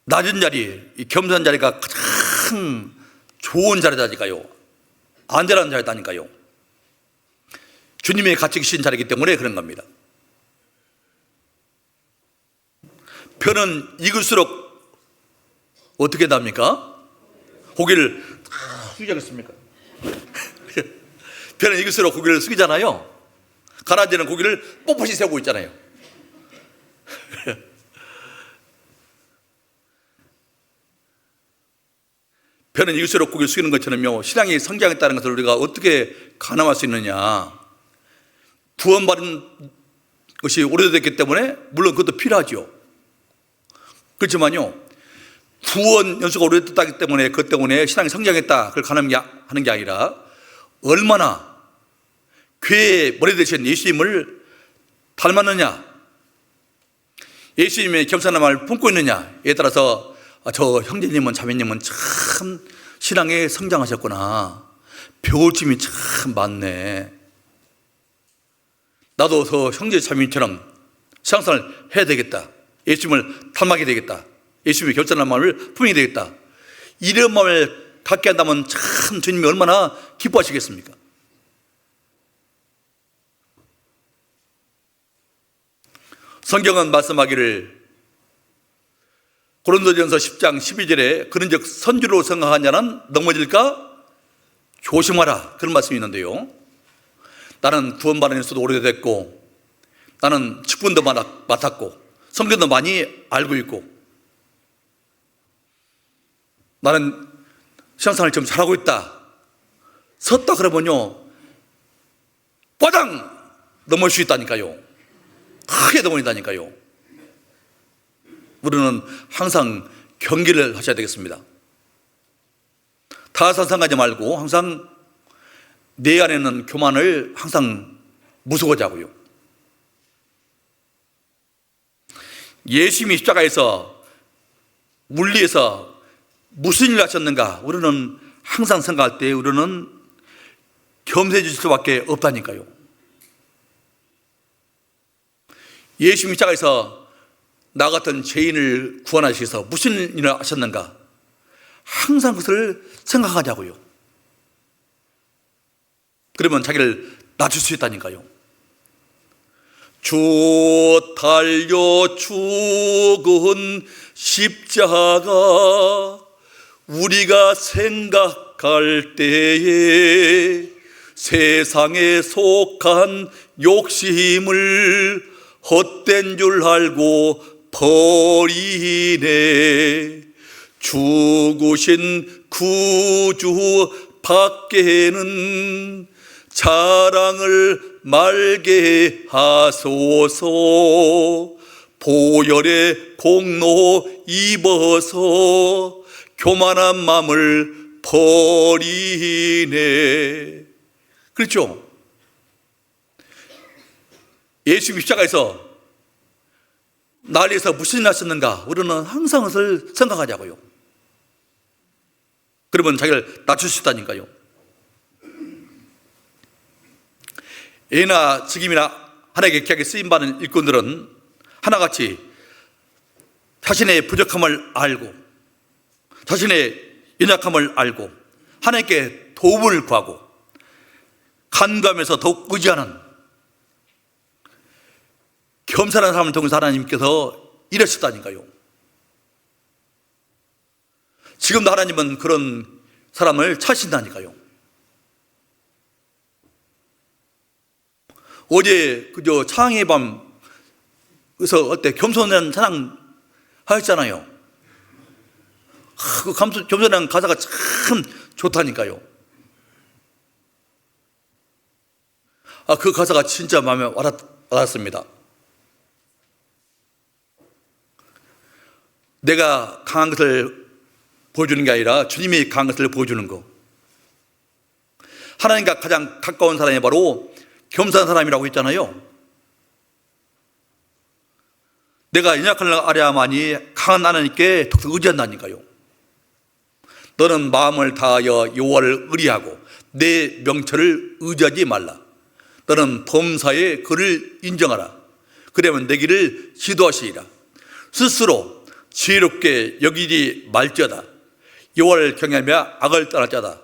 낮은 자리, 이 겸손한 자리가 가장 좋은 자리다니까요. 안전한 자리다니까요. 주님의 같이 계신 자리이기 때문에 그런 겁니다. 편은 익을수록 어떻게 답니까? 고개를 숙이지 않습니까? 편은 익을수록 고개를 숙이잖아요. 가라지는 고개를 뻣뻣이 세우고 있잖아요. 편은 익을수록 고개를 숙이는 것처럼요, 신앙이 성장했다는 것을 우리가 어떻게 가늠할 수 있느냐. 구원받은 것이 오래됐기 때문에 물론 그것도 필요하죠. 그렇지만요, 구원 연수가 오래됐다기 때문에 그것 때문에 신앙이 성장했다 그걸 가늠하는 게 아니라 얼마나 교회의 머리 되신 예수님을 닮았느냐, 예수님의 겸손한 마음을 품고 있느냐에 따라서 저 형제님은 자매님은 참 신앙에 성장하셨구나, 배울 점이 참 많네, 나도 저 형제 자매님처럼 신앙생활을 해야 되겠다, 예수님을 닮아게 되겠다, 예수님의 결단한 마음을 품게 되겠다, 이런 마음을 갖게 한다면 참 주님이 얼마나 기뻐하시겠습니까? 성경은 말씀하기를 고린도전서 10장 12절에 그런즉 선주로 생각한 자는 넘어질까 조심하라, 그런 말씀이 있는데요, 나는 구원받은 일수도 오래됐고 나는 직분도 맡았고 성경도 많이 알고 있고 나는 신앙생활을 좀 잘하고 있다 섰다 그러면요, 꽈당 넘을 수 있다니까요. 크게 넘어진다니까요. 우리는 항상 경계를 하셔야 되겠습니다. 다 상상하지 말고 항상 내 안에 있는 교만을 항상 무서워하지 하고요. 예수님이 십자가에서 물리에서 무슨 일을 하셨는가, 우리는 항상 생각할 때 우리는 겸손해질 수밖에 없다니까요. 예수님이 십자가에서 나 같은 죄인을 구원하시기 위해서 무슨 일을 하셨는가, 항상 그것을 생각하자고요. 그러면 자기를 낮출 수 있다니까요. 주 달려 죽은 십자가 우리가 생각할 때에 세상에 속한 욕심을 헛된 줄 알고 버리네. 죽으신 구주 밖에는 자랑을 말게 하소서. 보혈의 공로 입어서 교만한 마음을 버리네. 그렇죠? 예수 십자가에서 나를 위해서 무슨 일을 하셨는가, 우리는 항상 그것을 생각하자고요. 그러면 자기를 낮출 수 있다니까요. 애나 직임이나 하나님께 귀하게 쓰임받은 일꾼들은 하나같이 자신의 부족함을 알고 자신의 연약함을 알고 하나님께 도움을 구하고 간구하면서 더욱 의지하는 겸손한 사람을 통해서 하나님께서 이러셨다니까요. 지금도 하나님은 그런 사람을 찾으신다니까요. 어제 그저 창의 밤에서 어때 겸손한 찬양 하셨잖아요. 그 겸손한 가사가 참 좋다니까요. 그 가사가 진짜 마음에 와닿았습니다. 내가 강한 것을 보여주는 게 아니라 주님이 강한 것을 보여주는 거. 하나님과 가장 가까운 사람이 바로 겸손한 사람이라고 했잖아요. 내가 연약한 아뢰야만이 강한 하나님께 독특 의지한다니까요. 너는 마음을 다하여 여호와를 의리하고 내 명철을 의지하지 말라. 너는 범사의 그를 인정하라. 그러면 내 길을 지도하시리라. 스스로 지혜롭게 여기지 말지어다. 여호와를 경외하며 악을 떠날 자다.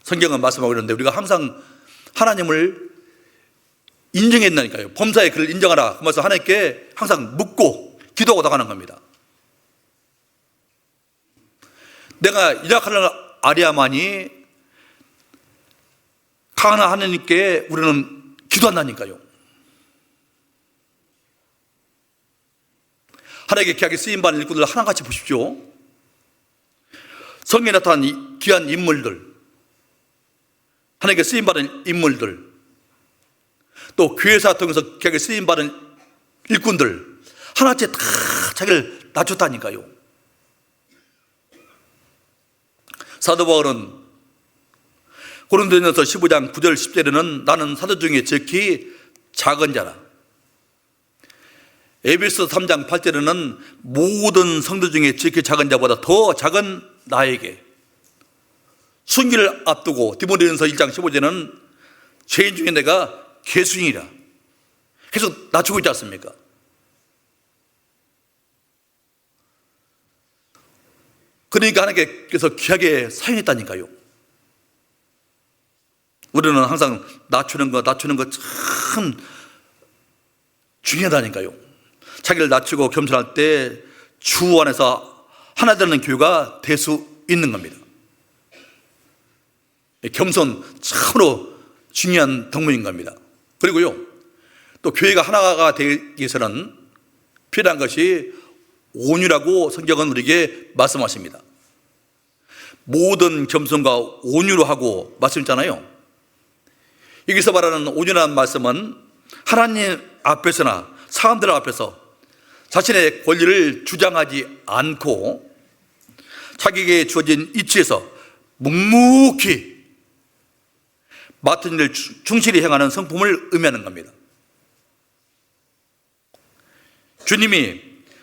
성경은 말씀하고 있는데 우리가 항상 하나님을 인정했다니까요. 범사의 그를 인정하라. 그러면서 하나님께 항상 묻고 기도하고 나가는 겁니다. 내가 연약한 아뢰야만이 강한 하나님께 우리는 기도한다니까요. 하나님께 귀하게 쓰임받는 일꾼들 하나같이 보십시오. 성경에 나타난 이 귀한 인물들, 하나님께 쓰임받은 인물들, 또 교회사 통해서 귀하게 쓰임받은 일꾼들 하나같이 다 자기를 낮췄다니까요. 사도 바울은 고린도전서 15장 9절 10절에는 나는 사도 중에 지극히 작은 자라. 에베소 3장 8절에는 모든 성도 중에 지극히 작은 자보다 더 작은 나에게 순기를 앞두고 디모데전서 1장 15절에는 죄인 중에 내가 개순이라. 계속 낮추고 있지 않습니까? 그러니까 하나님께서 귀하게 사용했다니까요. 우리는 항상 낮추는 거 참 중요하다니까요. 자기를 낮추고 겸손할 때 주 안에서 하나 되는 교회가 될 수 있는 겁니다. 겸손 참으로 중요한 덕목인 겁니다. 그리고요, 또 교회가 하나가 되기 위해서는 필요한 것이 온유라고 성경은 우리에게 말씀하십니다. 모든 겸손과 온유로 하고 말씀했잖아요. 여기서 말하는 온유라는 말씀은 하나님 앞에서나 사람들 앞에서 자신의 권리를 주장하지 않고 자기에게 주어진 이치에서 묵묵히 맡은 일을 충실히 행하는 성품을 의미하는 겁니다. 주님이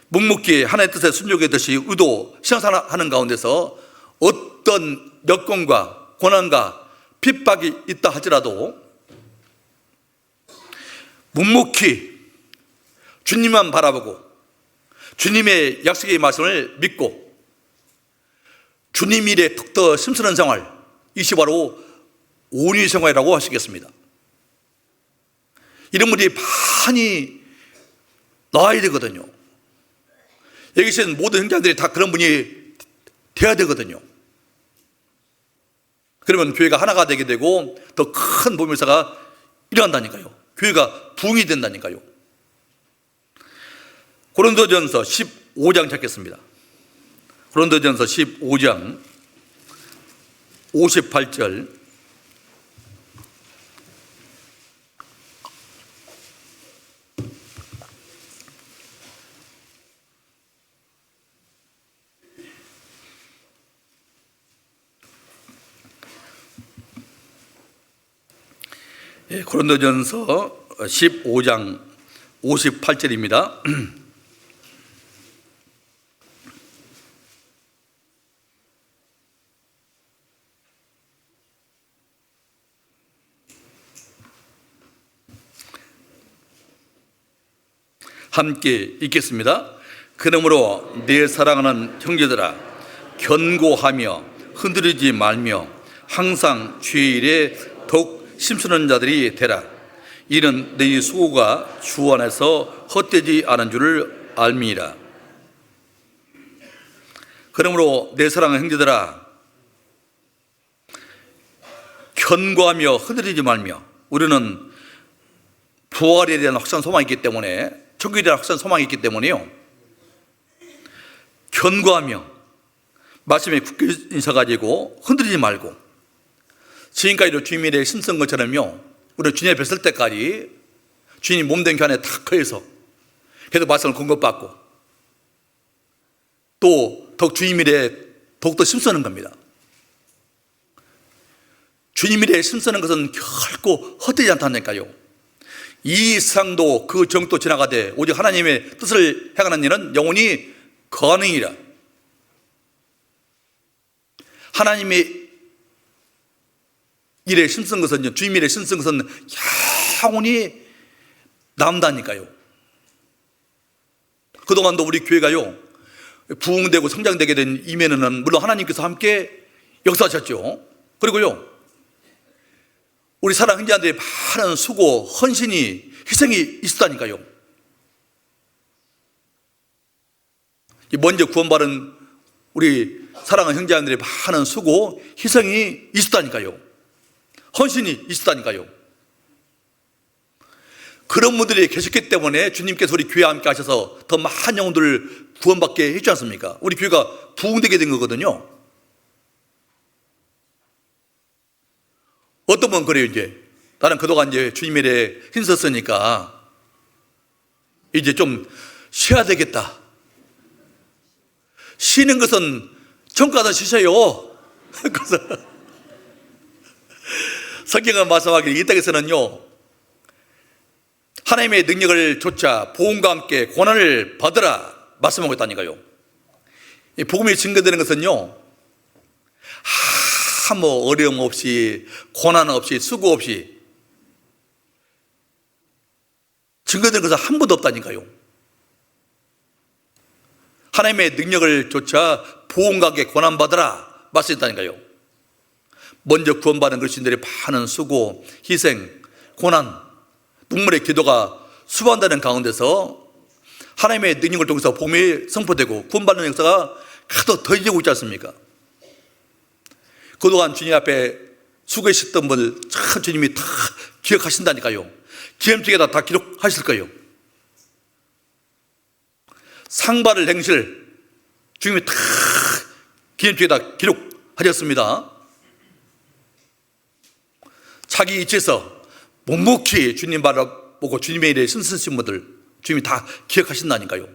묵묵히 하나님의 뜻에 순종하듯이 의도 신앙생활하는 가운데서 어떤 여건과 고난과 핍박이 있다 할지라도 묵묵히 주님만 바라보고 주님의 약속의 말씀을 믿고 주님 일에 더 심쓰는 생활, 이것이 바로 온유의 생활이라고 하시겠습니다. 이런 분들이 많이 나와야 되거든요. 여기 계신 모든 형제들이 다 그런 분이 돼야 되거든요. 그러면 교회가 하나가 되게 되고 더 큰 보물사가 일어난다니까요. 교회가 부흥이 된다니까요. 고린도전서 15장 찾겠습니다. 고린도전서 15장 58절. 고린도전서 15장 58절입니다. 함께 읽겠습니다. 그러므로 내 사랑하는 형제들아, 견고하며 흔들리지 말며 항상 주의 일에 더욱 힘쓰는 자들이 되라. 이는 너희 수고가 주 안에서 헛되지 않은 줄을 알미니라. 그러므로 내 사랑하는 형제들아, 견고하며 흔들리지 말며, 우리는 부활에 대한 확실한 소망이 있기 때문에, 천국에 대한 확실한 소망이 있기 때문에요, 견고하며 말씀에 굳게 서가지고 흔들리지 말고, 지금까지도 주님에 대해 힘쓴 것처럼요, 우리 주님에 뵀을 때까지 주님 몸된 교환에 다 커해서 계속 말씀을 공급받고 또 더욱 주님에 대해 더욱더 힘쓰는 겁니다. 주님에 대해 힘쓰는 것은 결코 헛되지 않다니까요. 이 세상도 그 정도 지나가되 오직 하나님의 뜻을 행하는 일은 영원히 가능이라. 하나님의 일에 힘쓴 것은, 주님 일에 힘쓴 것은 영원히 남다니까요. 그동안도 우리 교회가요, 부흥되고 성장되게 된 이면에는 물론 하나님께서 함께 역사하셨죠. 그리고요, 우리 사랑 형제들의 많은 수고, 헌신이, 희생이 있었다니까요. 먼저 구원받은 우리 사랑하는 형제들의 많은 수고, 희생이 있었다니까요. 헌신이 있었다니까요. 그런 분들이 계셨기 때문에 주님께서 우리 교회와 함께 하셔서 더 많은 영혼들을 구원받게 했지 않습니까? 우리 교회가 부흥되게 된 거거든요. 어떤 분은 그래요. 이제 나는 그동안 이제 주님에 대해 힘썼으니까 이제 좀 쉬어야 되겠다. 쉬는 것은 천국 가서 쉬셔요. 그래서 성경은 말씀하기를 이 땅에서는요, 하나님의 능력을 좇아 보험과 함께 고난을 받으라 말씀하고 있다니까요. 이 복음이 증거되는 것은요, 뭐 어려움 없이, 고난 없이, 수고 없이 증거되는 것은 한 번도 없다니까요. 하나님의 능력을 좇아 보험과 함께 고난 받으라 말씀했다니까요. 먼저 구원받은 그리스도인들의 많은 수고, 희생, 고난, 눈물의 기도가 수반되는 가운데서 하나님의 능력을 통해서 복음이 선포되고 구원받는 역사가 가득 더해지고 있지 않습니까? 그동안 주님 앞에 수고하셨던 분을 참 주님이 다 기억하신다니까요. 기념책에다 다 기록하실 거예요. 상받을 행실 주님이 다 기념책에다 기록하셨습니다. 자기 이치에서 묵묵히 주님 바라보고 주님의 일에 힘쓰신 분들 주님이 다 기억하신다니까요.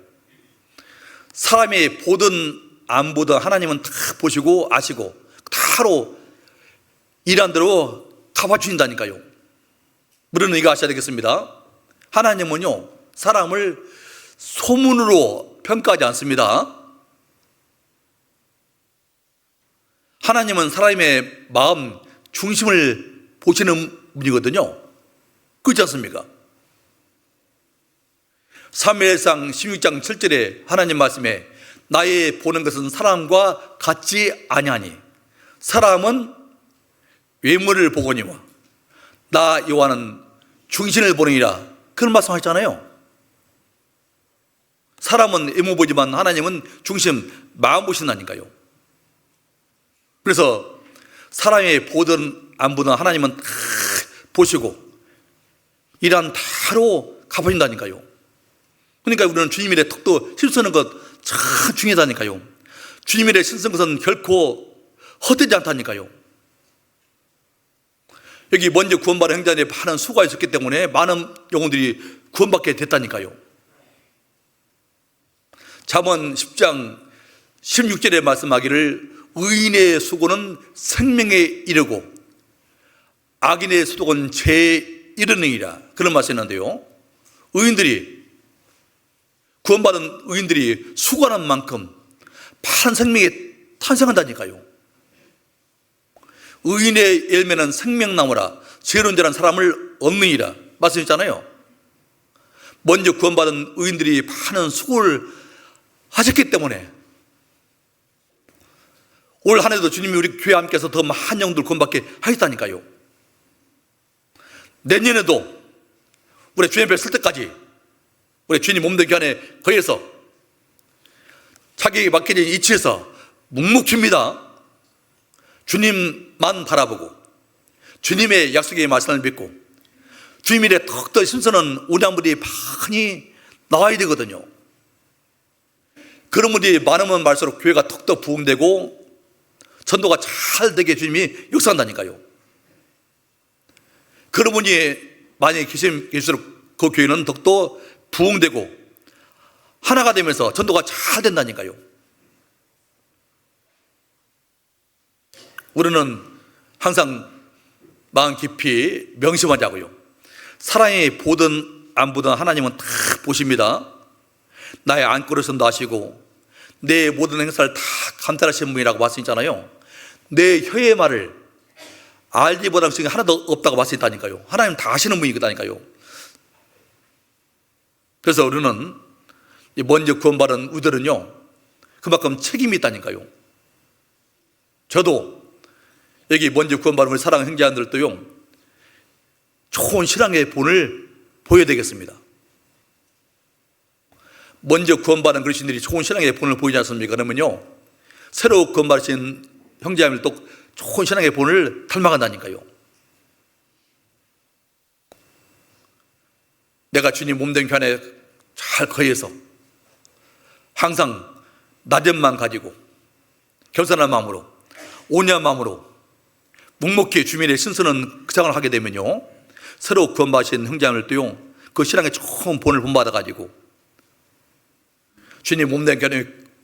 사람이 보든 안 보든 하나님은 다 보시고 아시고 다로 일한 대로 갚아주신다니까요. 물론 이거 아셔야 되겠습니다. 하나님은요, 사람을 소문으로 평가하지 않습니다. 하나님은 사람의 마음 중심을 보시는 분이거든요. 그렇지 않습니까? 사무엘상 16장 7절에 하나님 말씀에 나의 보는 것은 사람과 같지 아니하니 사람은 외모를 보거니와 나 여호와는 중심을 보느니라, 그런 말씀하셨잖아요. 사람은 외모 보지만 하나님은 중심, 마음 보신다니까요. 그래서 사람이 보든 안 보든 하나님은 다 보시고 일한 다로 갚아준다니까요. 그러니까 우리는 주님 일에 턱도 힘쓰는 것 참 중요하다니까요. 주님 일에 힘쓰는 것은 결코 헛되지 않다니까요. 여기 먼저 구원받은 형제들이 많은 수고가 있었기 때문에 많은 영혼들이 구원받게 됐다니까요. 잠언 10장 16절에 말씀하기를 의인의 수고는 생명에 이르고 악인의 수고는 죄에 이르느니라, 그런 말씀이 있는데요. 의인들이, 구원받은 의인들이 수고하는 만큼 파란 생명이 탄생한다니까요. 의인의 열매는 생명나무라 죄론자란 사람을 얻느니라 말씀했잖아요. 먼저 구원받은 의인들이 많은 수고를 하셨기 때문에 올 한 해도 주님이 우리 교회 함께해서 더 많은 영들 구원받게 하셨다니까요. 내년에도 우리 주님 뵐 때까지 우리 주님 몸된 교회 거기에서 자기에게 맡겨진 이치에서 묵묵히입니다. 주님만 바라보고 주님의 약속의 말씀을 믿고 주님 일에 더욱더 신선한 운양물이 많이 나와야 되거든요. 그런 분들이 많으면 말수록 교회가 더욱더 부흥되고 전도가 잘 되게 주님이 역사한다니까요. 그런 분이 많이 계실수록 그 교회는 더욱더 부흥되고 하나가 되면서 전도가 잘 된다니까요. 우리는 항상 마음 깊이 명심하자고요. 사랑이 보든 안 보든 하나님은 다 보십니다. 나의 안고르심도 아시고 내 모든 행사를 다 감찰하시는 분이라고 말씀했잖아요. 내 혀의 말을 알지 못한 것이 하나도 없다고 말씀했다니까요. 하나님 다 아시는 분이거다니까요. 그래서 우리는 먼저 구원받은 우리들은요 그만큼 책임이 있다니까요. 저도 여기 먼저 구원받은 우리 사랑하는 형제자들도요 좋은 신앙의 본을 보여야 되겠습니다. 먼저 구원받은 그리스도인들이 좋은 신앙의 본을 보이지 않습니까? 그러면요 새로 구원받으신 형제자매들도 좋은 신앙의 본을 닮아간다니까요. 내가 주님 몸된 교회 안에 잘 거해서 항상 낮은 마음 가지고 겸손한 마음으로 온유한 마음으로 묵묵히 주민의 신선한 생활을 하게 되면요 새로 구원받으신 형제자매들도요 그 신앙의 좋은 본을 본받아 가지고 주님 몸된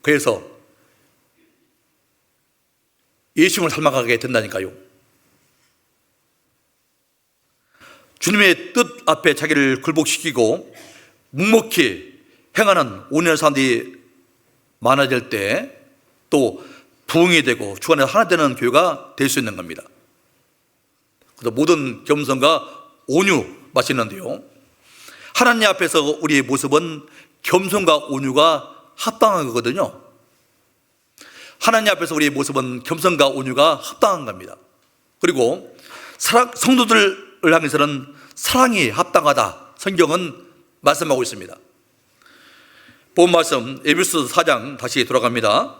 교회에서 예수님을 닮아가게 된다니까요. 주님의 뜻 앞에 자기를 굴복시키고 묵묵히 행하는 온유한 사람들이 많아질 때 또 부흥이 되고 주 안에서 하나 되는 교회가 될 수 있는 겁니다. 그래서 모든 겸손과 온유 마시는데요 하나님 앞에서 우리의 모습은 겸손과 온유가 합당한 거거든요. 하나님 앞에서 우리의 모습은 겸손과 온유가 합당한 겁니다. 그리고 성도들을 향해서는 사랑이 합당하다 성경은 말씀하고 있습니다. 본 말씀 에베소서 4장 다시 돌아갑니다.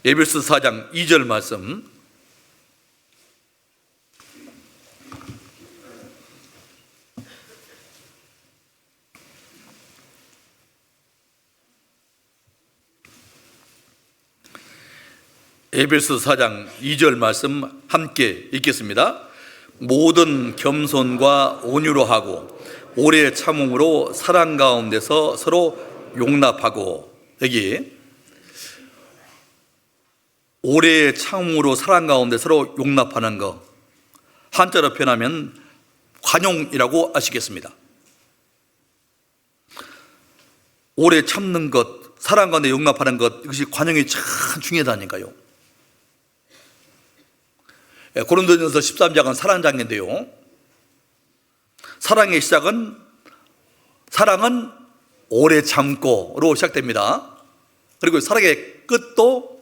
에베소서 4장 2절 말씀 에베소서 4장 2절 말씀 함께 읽겠습니다. 모든 겸손과 온유로 하고 오래 참음으로 사랑 가운데서 서로 용납하고 여기 오래 참음으로 사랑 가운데 서로 용납하는 것 한자로 표현하면 관용이라고 아시겠습니다. 오래 참는 것 사랑 가운데 용납하는 것 이것이 관용이 참 중요하다니까요. 고린도전서 13장은 사랑장인데요 사랑의 시작은 사랑은 오래 참고로 시작됩니다. 그리고 사랑의 끝도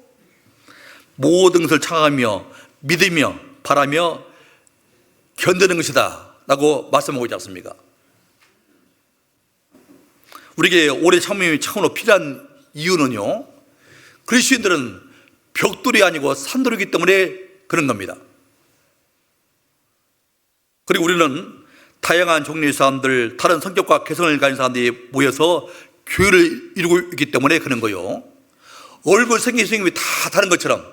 모든 것을 참아가며 믿으며 바라며 견디는 것이다 라고 말씀하고 있지 않습니까? 우리에게 오래 참음이 참으로 필요한 이유는요 그리스도인들은 벽돌이 아니고 산돌이기 때문에 그런 겁니다. 그리고 우리는 다양한 종류의 사람들, 다른 성격과 개성을 가진 사람들이 모여서 교회를 이루고 있기 때문에 그런 거요. 얼굴 생긴 생김이 다 다른 것처럼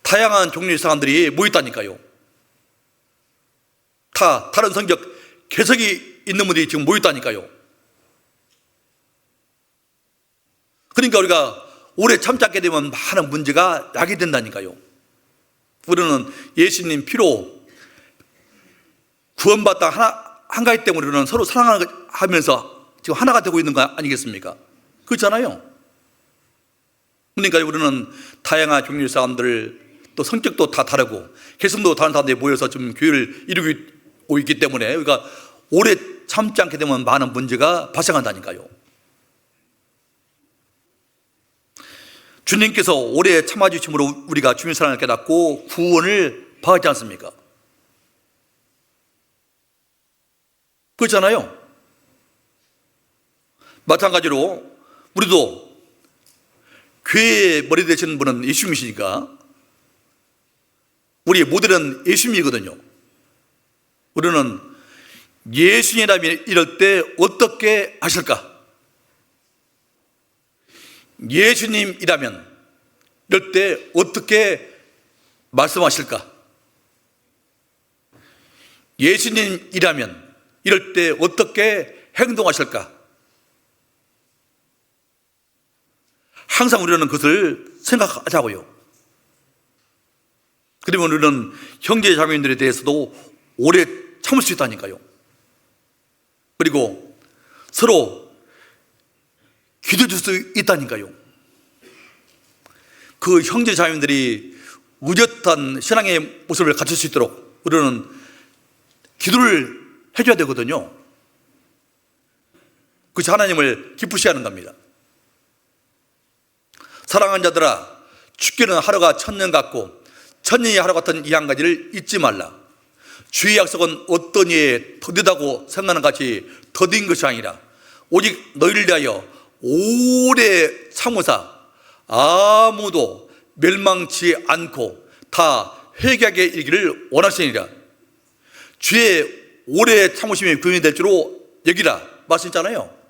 다양한 종류의 사람들이 모였다니까요. 다 다른 성격, 개성이 있는 분들이 지금 모였다니까요. 그러니까 우리가 오래 참지 않게 되면 많은 문제가 야기된다니까요. 우리는 예수님 피로 구원받다 한가위 때문에 우리는 서로 사랑하면서 지금 하나가 되고 있는 거 아니겠습니까? 그렇잖아요. 그러니까 우리는 다양한 종류의 사람들 또 성격도 다 다르고 개성도 다른 사람들이 모여서 좀 교회를 이루고 있기 때문에 우리가 오래 참지 않게 되면 많은 문제가 발생한다니까요. 주님께서 오래 참아주심으로 우리가 주님 사랑을 깨닫고 구원을 받지 않습니까? 그렇잖아요. 마찬가지로 우리도 교회의 머리 되시는 분은 예수님이시니까 우리의 모델은 예수님이거든요. 우리는 예수님이라면 이럴 때 어떻게 하실까? 예수님이라면 이럴 때 어떻게 말씀하실까? 예수님이라면 이럴 때 어떻게 행동하실까? 항상 우리는 그것을 생각하자고요. 그러면 우리는 형제 자매님들에 대해서도 오래 참을 수 있다니까요. 그리고 서로 기도해 줄 수 있다니까요. 그 형제 자매님들이 의젓한 신앙의 모습을 갖출 수 있도록 우리는 기도를 해줘야 되거든요. 그것이 하나님을 기쁘시게 하는 겁니다. 사랑하는 자들아, 죽기는 하루가 천년 같고 천년이 하루 같은 이 한 가지를 잊지 말라. 주의 약속은 어떤 이에 더디다고 생각하는 같이 더딘 것이 아니라 오직 너희를 위하여 오래 참으사 아무도 멸망치 않고 다 회개하게 이르기를 원하시니라. 주의 오래 참으심이 구원이 될 줄로 여기라 말씀했잖아요.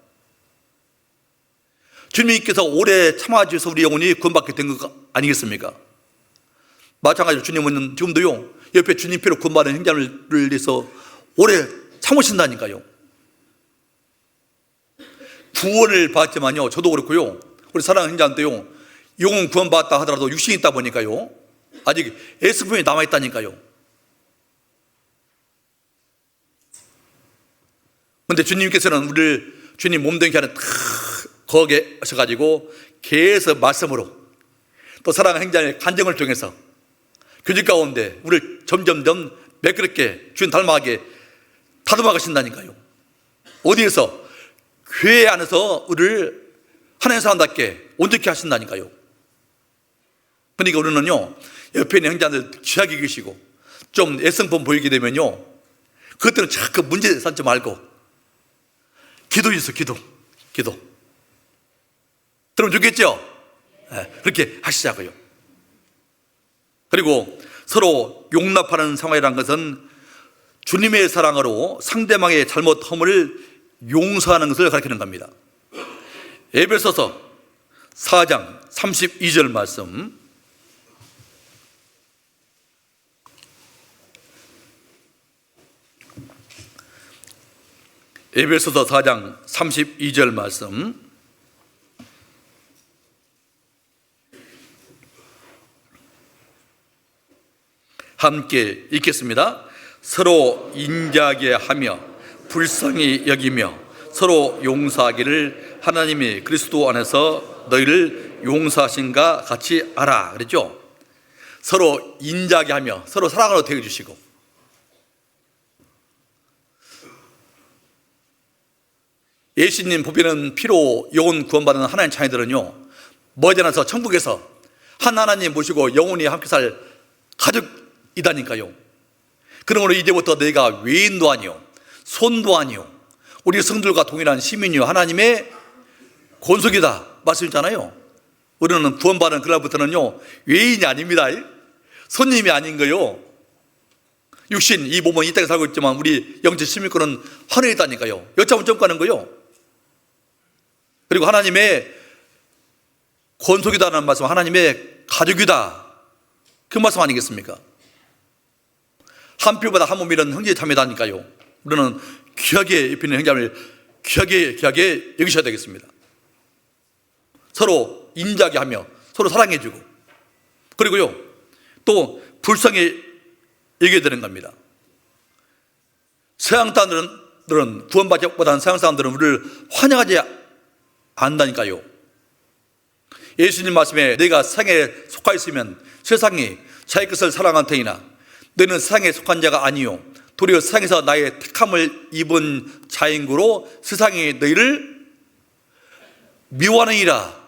주님께서 오래 참아주셔서 우리 영혼이 구원받게 된 것 아니겠습니까? 마찬가지로 주님은 지금도요, 옆에 주님 피로 구원받은 행자를 위해서 오래 참으신다니까요. 구원을 받지만요, 저도 그렇고요, 우리 사랑하는 행자한테요, 영혼 구원받았다 하더라도 육신이 있다 보니까요, 아직 애스품이 남아있다니까요. 그런데 주님께서는 우리를 주님 몸된 하는 거기에 하셔가지고 계속 말씀으로 또 사랑하는 행자의 간증을 통해서 교직 가운데 우리를 점점점 매끄럽게 주님 닮아가게 다듬어 가신다니까요. 어디에서? 교회 안에서 우리를 하나님 사람답게 온전케 하신다니까요. 그러니까 우리는요, 옆에 있는 형제들 귀하게 계시고 좀 애성품 보이게 되면요, 그것들은 자꾸 문제 삼지 말고 기도해 주세요. 기도. 그러면 좋겠죠? 네, 그렇게 하시자고요. 그리고 서로 용납하는 상황이라는 것은 주님의 사랑으로 상대방의 잘못함을 용서하는 것을 가리키는 겁니다. 에베소서 4장 32절 말씀, 에베소서 4장 32절 말씀, 함께 읽겠습니다. 서로 인자하게 하며 불쌍히 여기며 서로 용서하기를 하나님이 그리스도 안에서 너희를 용서하신가 같이 알아. 그랬죠? 서로 인자하게 하며 서로 사랑으로 대해주시고, 예수님 보배는 피로 영혼 구원받은 하나님 자녀들은요, 머지않아서 천국에서 한 하나님 모시고 영원히 함께 살 가족이다니까요. 그러므로 이제부터 너희가 외인도 아니요 손도 아니요 우리 성들과 동일한 시민이요 하나님의 권속이다 말씀이잖아요. 우리는 구원받은 그날부터는요, 외인이 아닙니다. 손님이 아닌 거요. 육신 이 몸은 이 땅에 살고 있지만 우리 영적 시민권은 하늘에 있다니까요. 여차하면 점 가는 거요. 그리고 하나님의 권속이다라는 말씀, 하나님의 가족이다, 그 말씀 아니겠습니까? 한 피보다 한 몸이라는 형제 자매다니까요. 우리는 귀하게 입히는 형제를 귀하게 여기셔야 되겠습니다. 서로 인자하게 하며 서로 사랑해주고, 그리고요 또 불쌍히 여겨야 되는 겁니다. 서양 사람들은 구원받지 못한 서양 사람들은 우리를 환영하지 않는다니까요. 예수님 말씀에 내가 세상에 속하 있으면 세상이 자기 것을 사랑한 터이나 너는 세상에 속한 자가 아니요 도리어 세상에서 나의 택함을 입은 자인구로 세상이 너희를 미워하느니라.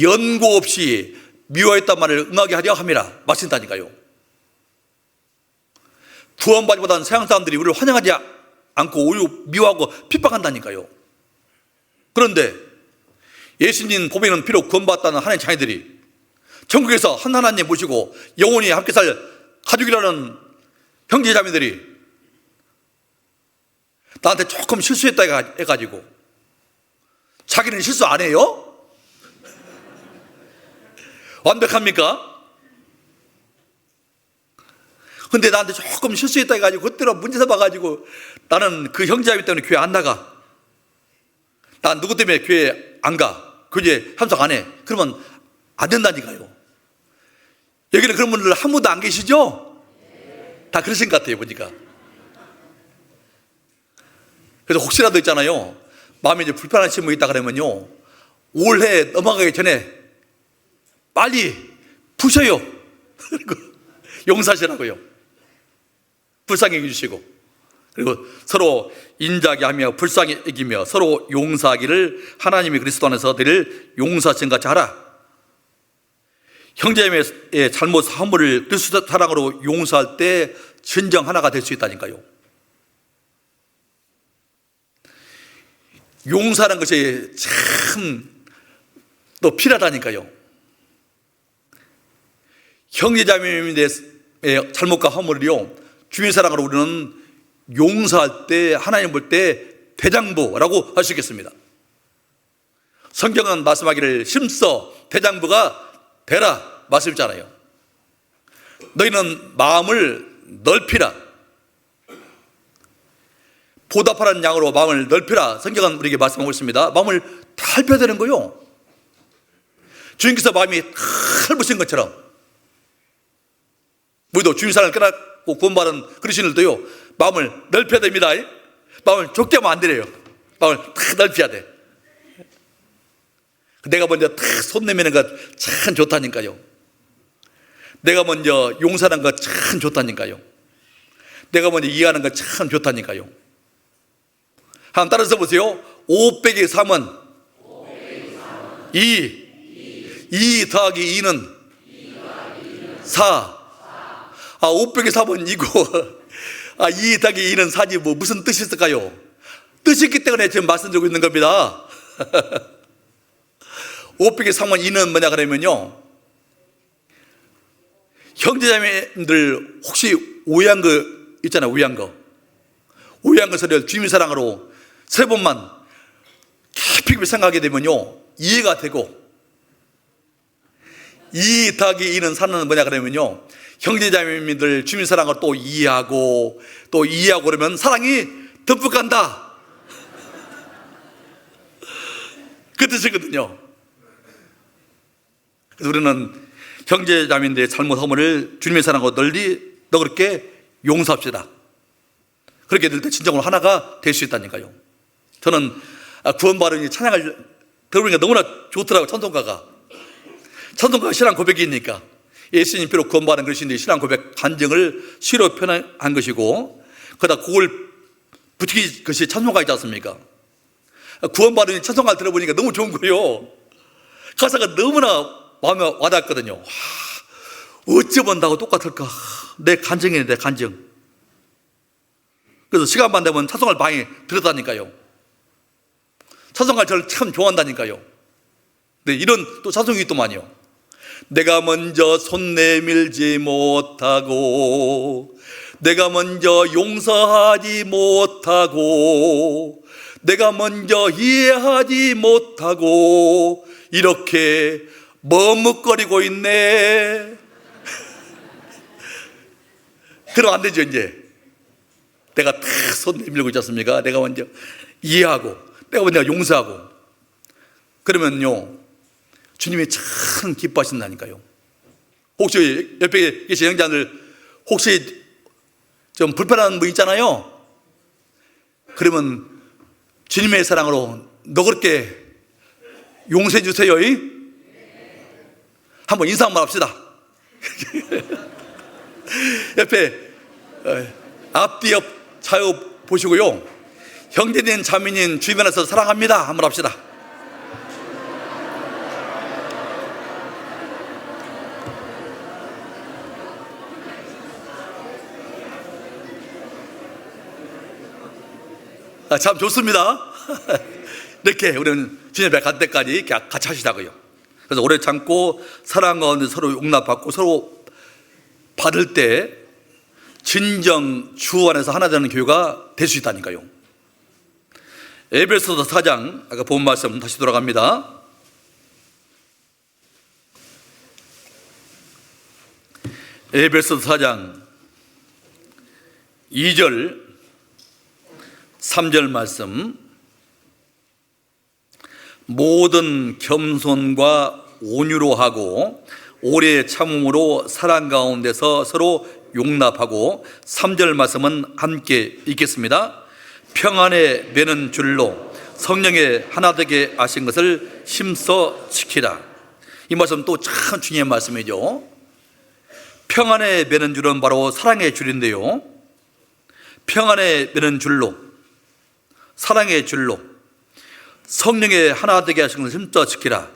연고 없이 미워했단 말을 응하게 하려 함이라 마친다니까요. 구원받기보다는 세상 사람들이 우리를 환영하지 않고 오히려 미워하고 핍박한다니까요. 그런데 예수님 보배는 비록 구원받았다는 하나님의 자녀들이 천국에서 한 하나님 모시고 영원히 함께 살 가족이라는 형제자매들이 나한테 조금 실수했다 해가지고 자기는 실수 안 해요? 완벽합니까? 근데 나한테 조금 실수했다 해가지고 그때로 문제 삼아가지고 나는 그 형제자매 때문에 교회 안 나가, 난 누구 때문에 교회 안 가, 교회 참석 안 해, 그러면 안 된다니까요. 여기는 그런 분들 한 분도 안 계시죠? 다 그러신 것 같아요 보니까. 그래서 혹시라도 있잖아요, 마음에 이제 불편하신 분이 있다 그러면요, 올해 넘어가기 전에 빨리 푸셔요. 그리고 용서하시라고요. 불쌍히 여겨주시고, 그리고 서로 인자하게 하며 불쌍히 여기며 서로 용서하기를 하나님이 그리스도 안에서 너희를 용서하신 같이 하라. 형제의 잘못 허물을 그리스도 사랑으로 용서할 때 진정 하나가 될 수 있다니까요. 용서하는 것이 참 또 필요하다니까요. 형제자매의 잘못과 허물을요, 주의 사랑으로 우리는 용서할 때 하나님 볼 때 대장부라고 할 수 있겠습니다. 성경은 말씀하기를 심써 대장부가 되라 말씀이잖아요. 너희는 마음을 넓히라, 보답하라는 양으로 마음을 넓히라. 성경은 우리에게 말씀하고 있습니다. 마음을 넓혀야 되는 거요. 주님께서 마음이 넓으신 것처럼 우리도 주님 사랑을 깨닫고 구원받은 그리스도인들도요, 마음을 넓혀야 됩니다. 마음을 좁게 하면 안 되래요. 마음을 탁 넓혀야 돼. 내가 먼저 탁 손 내미는 것 참 좋다니까요. 내가 먼저 용서하는 것 참 좋다니까요. 내가 먼저 이해하는 것 참 좋다니까요. 한번 따라서 보세요. 5 빼기 3은 2 더하기 2는 4. 5 빼기 3은 2고 2 더하기 2는 4지 뭐 무슨 뜻이 있을까요? 뜻이 있기 때문에 지금 말씀드리고 있는 겁니다. 5 빼기 3은 2는 뭐냐 그러면요, 형제자매들 혹시 오해한 거 있잖아요. 오해한 거 소리를 주님의 사랑으로 3번만 깊이 생각하게 되면요, 이해가 되고, 2 더하기 2는 4는 뭐냐 그러면요, 형제자매들 주님의 사랑을 또 이해하고 그러면 사랑이 듬뿍 간다, 그 뜻이거든요. 그래서 우리는 형제자매들의 잘못 허물을 주님의 사랑으로 널리 너그럽게 용서합시다. 그렇게 될 때 진정으로 하나가 될 수 있다니까요. 저는 구원받은 찬양을 들어보니까 너무나 좋더라고요. 찬송가가 신앙 고백이니까 예수님 비록 구원받은 그리스도인들이 신앙 고백 간증을 시로 표현한 것이고, 그러다 그걸 붙이기 것이 찬송가이지 않습니까? 구원받은 찬송가를 들어보니까 너무 좋은 거예요. 가사가 너무나 마음에 와닿았거든요. 어찌 본다고 똑같을까? 내 간증이네, 내 간증. 그래서 시간만 되면 찬송가를 많이 들었다니까요. 찬송가를 저를 참 좋아한다니까요. 근데 이런 또 찬송이 있더만요. 내가 먼저 손 내밀지 못하고, 내가 먼저 용서하지 못하고, 내가 먼저 이해하지 못하고 이렇게 머뭇거리고 있네. 그러면 안 되죠. 이제 내가 탁 손 내밀고 있지 않습니까? 내가 먼저 이해하고 내가 먼저 용서하고 그러면요, 주님이 참 기뻐하신다니까요. 혹시 옆에 계신 형제들 혹시 좀 불편한 분 있잖아요. 그러면 주님의 사랑으로 너그럽게 용서해 주세요. 한번 인사 한번 합시다. 옆에 앞뒤 옆 좌우 보시고요, 형제님 자매님 주변에서 사랑합니다 한번 합시다. 참 좋습니다. 이렇게 우리는 주님 앞에 갈 때까지 같이 하시자고요. 그래서 오래 참고 사랑 가운데 서로 용납받고 서로 받을 때 진정 주 안에서 하나 되는 교회가 될 수 있다니까요. 에베소서 4장 아까 본 말씀 다시 돌아갑니다. 에베소서 4장 2절 3절 말씀, 모든 겸손과 온유로 하고 오래 참음으로 사랑 가운데서 서로 용납하고, 3절 말씀은 함께 읽겠습니다. 평안에 매는 줄로 성령의 하나 되게 하신 것을 힘써 지키라. 이 말씀 또 참 중요한 말씀이죠. 평안에 매는 줄은 바로 사랑의 줄인데요, 평안에 매는 줄로, 사랑의 줄로 성령의 하나 되게 하신 것을 힘써 지키라.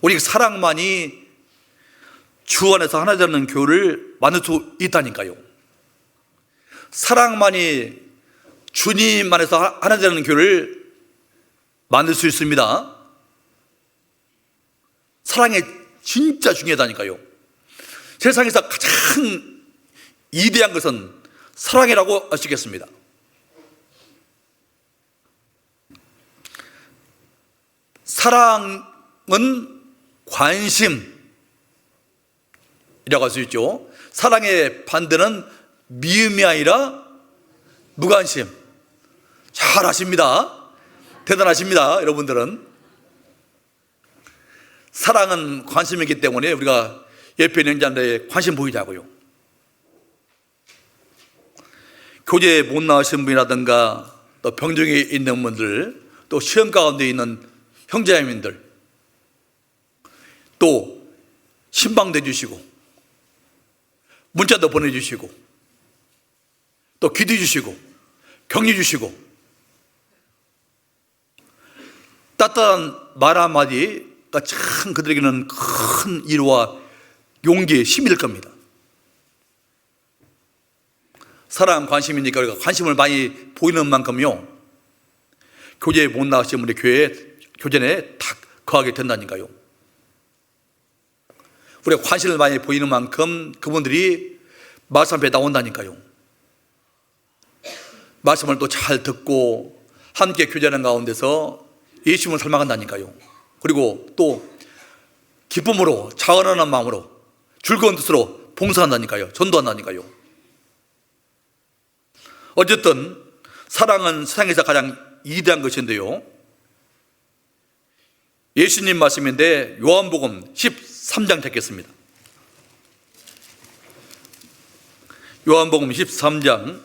우리 사랑만이 주 안에서 하나 되는 교회를 만들 수 있다니까요. 사랑만이 주님 안에서 하나 되는 교회를 만들 수 있습니다. 사랑이 진짜 중요하다니까요. 세상에서 가장 위대한 것은 사랑이라고 하시겠습니다. 사랑은 관심이라고 할 수 있죠. 사랑의 반대는 미움이 아니라 무관심. 잘 아십니다. 대단하십니다. 여러분들은 사랑은 관심이기 때문에 우리가 옆에 있는 자들에 관심 보이자고요. 교제에 못 나오신 분이라든가 또 병중에 있는 분들, 또 시험 가운데 있는 형제자매님들, 또 신방도 해주시고 문자도 보내주시고 또 기도해 주시고 격려 주시고 따뜻한 말 한마디가 참 그들에게는 큰 위로와 용기의 힘이 될 겁니다. 사랑 관심이니까 우리가 관심을 많이 보이는 만큼요, 교제에 못 나가신 분의 교회에 교전에 다 거하게 된다니까요. 우리가 관심을 많이 보이는 만큼 그분들이 말씀 앞에 나온다니까요. 말씀을 또 잘 듣고 함께 교제하는 가운데서 예수님을 닮아간다니까요. 그리고 또 기쁨으로, 자원하는 마음으로, 즐거운 뜻으로 봉사한다니까요. 전도한다니까요. 어쨌든 사랑은 세상에서 가장 위대한 것인데요, 예수님 말씀인데 요한복음 13장 찾겠습니다. 요한복음 13장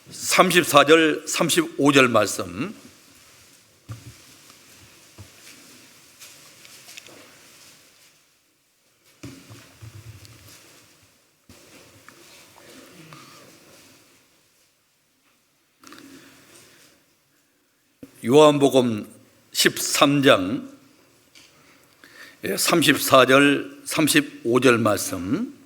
34절 35절 말씀, 요한복음 13장 34절 35절 말씀,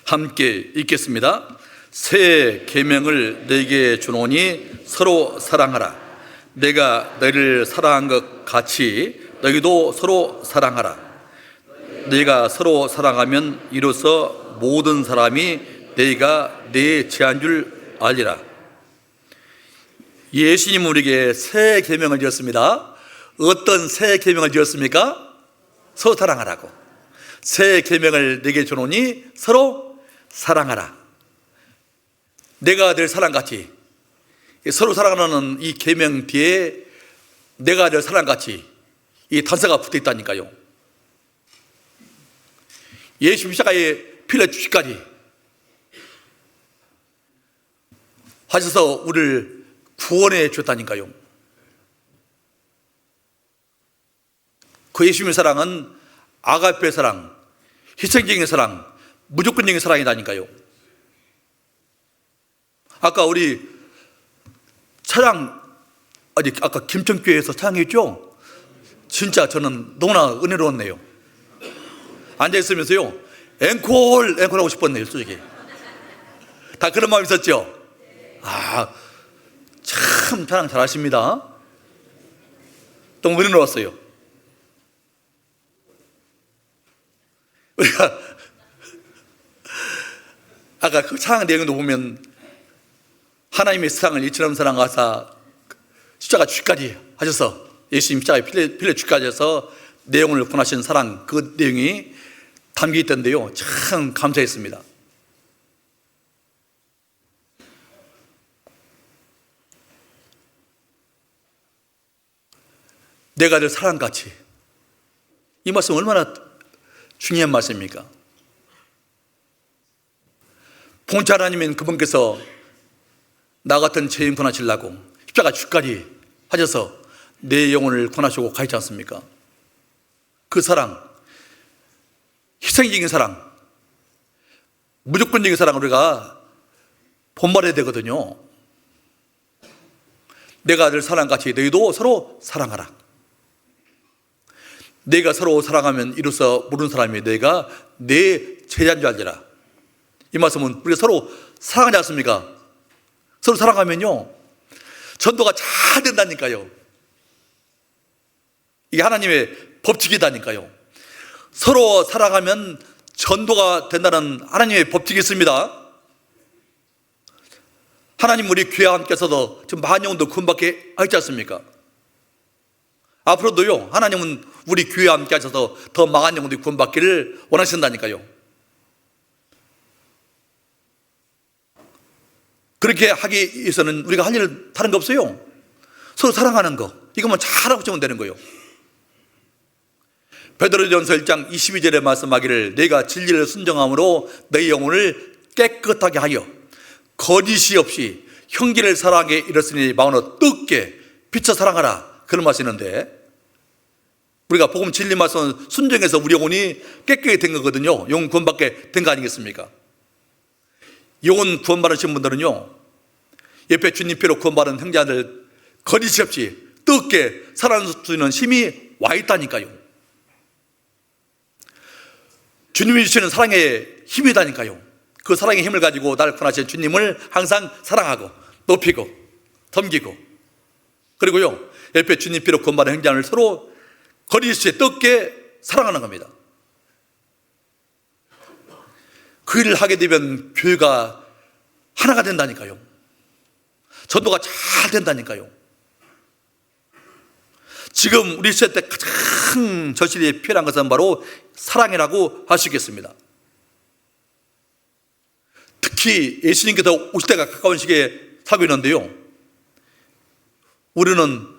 함께 읽겠습니다. 새 계명을 너희에게 주노니 서로 사랑하라. 내가 너희를 사랑한 것 같이 너희도 서로 사랑하라. 너희가 서로 사랑하면 이로써 모든 사람이 너희가 내 제한 줄 알리라. 예수님 우리에게 새 계명을 지었습니다. 어떤 새 계명을 지었습니까? 서로 사랑하라고. 새 계명을 너희에게 주노니 서로 사랑하라. 내가 늘 사랑같이, 서로 사랑하는 이 계명 뒤에 내가 늘 사랑같이 이 단서가 붙어 있다니까요. 예수 십자가의 피를 주시까지 하셔서 우리를 구원해 주었다니까요. 그 예수님의 사랑은 아가페 사랑, 희생적인 사랑, 무조건적인 사랑이라니까요. 아까 우리 찬양, 아까 김천교회에서 찬양했죠? 진짜 저는 너무나 은혜로웠네요. 앉아있으면서요, 앵콜 하고 싶었네요, 솔직히. 다 그런 마음이 있었죠? 참 찬양 잘하십니다. 너무 은혜로웠어요. 우리가 아까 그 찬양 내용도 보면 하나님의 세상을 이처럼 사랑하사 십자가 죽기까지 하셔서, 예수님 십자가에 필려 죽기까지 해서 내용을 권하신 사랑, 그 내용이 담겨 있던데요, 참 감사했습니다. 내가 늘 사랑같이, 이 말씀 얼마나 중요한 말씀입니까? 본체 하나님은 그분께서 나 같은 죄인 권하시려고 십자가 죽기까지 하셔서 내 영혼을 권하시고 가시지 않습니까? 그 사랑, 희생적인 사랑, 무조건적인 사랑을 우리가 본받아야 되거든요. 내가 늘 사랑같이 너희도 서로 사랑하라. 내가 서로 사랑하면 이로써 모르는 사람이 내가 내 제자인 줄 알리라. 이 말씀은 우리가 서로 사랑하지 않습니까? 서로 사랑하면요, 전도가 잘 된다니까요. 이게 하나님의 법칙이다니까요. 서로 사랑하면 전도가 된다는 하나님의 법칙이 있습니다. 하나님 우리 교회와 함께서도 지금 만 영혼도 구원받게 하지 않습니까? 앞으로도요, 하나님은 우리 교회와 함께 하셔서 더 많은 영혼들이 구원받기를 원하신다니까요. 그렇게 하기 위해서는 우리가 할 일 다른 거 없어요. 서로 사랑하는 거, 이것만 잘하고 있으면 되는 거예요. 베드로전서 1장 22절에 말씀하기를 내가 진리를 순종함으로 너희 영혼을 깨끗하게 하여 거짓이 없이 형제를 사랑하게 이르렀으니 마음으로 뜨겁게 비춰 사랑하라, 그런 말씀이 있는데, 우리가 복음 진리 말씀은 순종해서 우리 영혼이 깨끗하게 된 거거든요. 영혼 구원받게 된 거 아니겠습니까? 영혼 구원받으신 분들은요, 옆에 주님께로 구원받은 형제들 거짓이 없이 뜨겁게 살아날 수 있는 힘이 와 있다니까요. 주님이 주시는 사랑의 힘이다니까요. 그 사랑의 힘을 가지고 나를 구원하신 주님을 항상 사랑하고 높이고 섬기고, 그리고요, 옆에 주님께로 구원받은 형제를 서로 거짓이 없이 뜨겁게 사랑하는 겁니다. 그 일을 하게 되면 교회가 하나가 된다니까요. 전도가 잘 된다니까요. 지금 우리 시대 때 가장 절실히 필요한 것은 바로 사랑이라고 할 수 있겠습니다. 특히 예수님께서 오실 때가 가까운 시기에 살고 있는데요, 우리는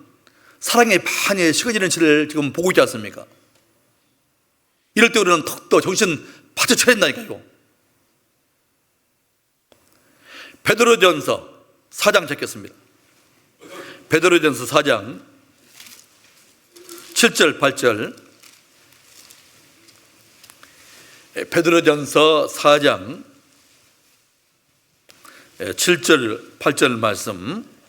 사랑의 반이 식어지는 시를 지금 보고 있지 않습니까? 이럴 때 우리는 더욱더 정신 바짝 차려야 된다니까요. 베드로전서 4장 찾겠습니다. 베드로전서 4장 7절 8절. 베드로전서 4장 7절 8절 말씀,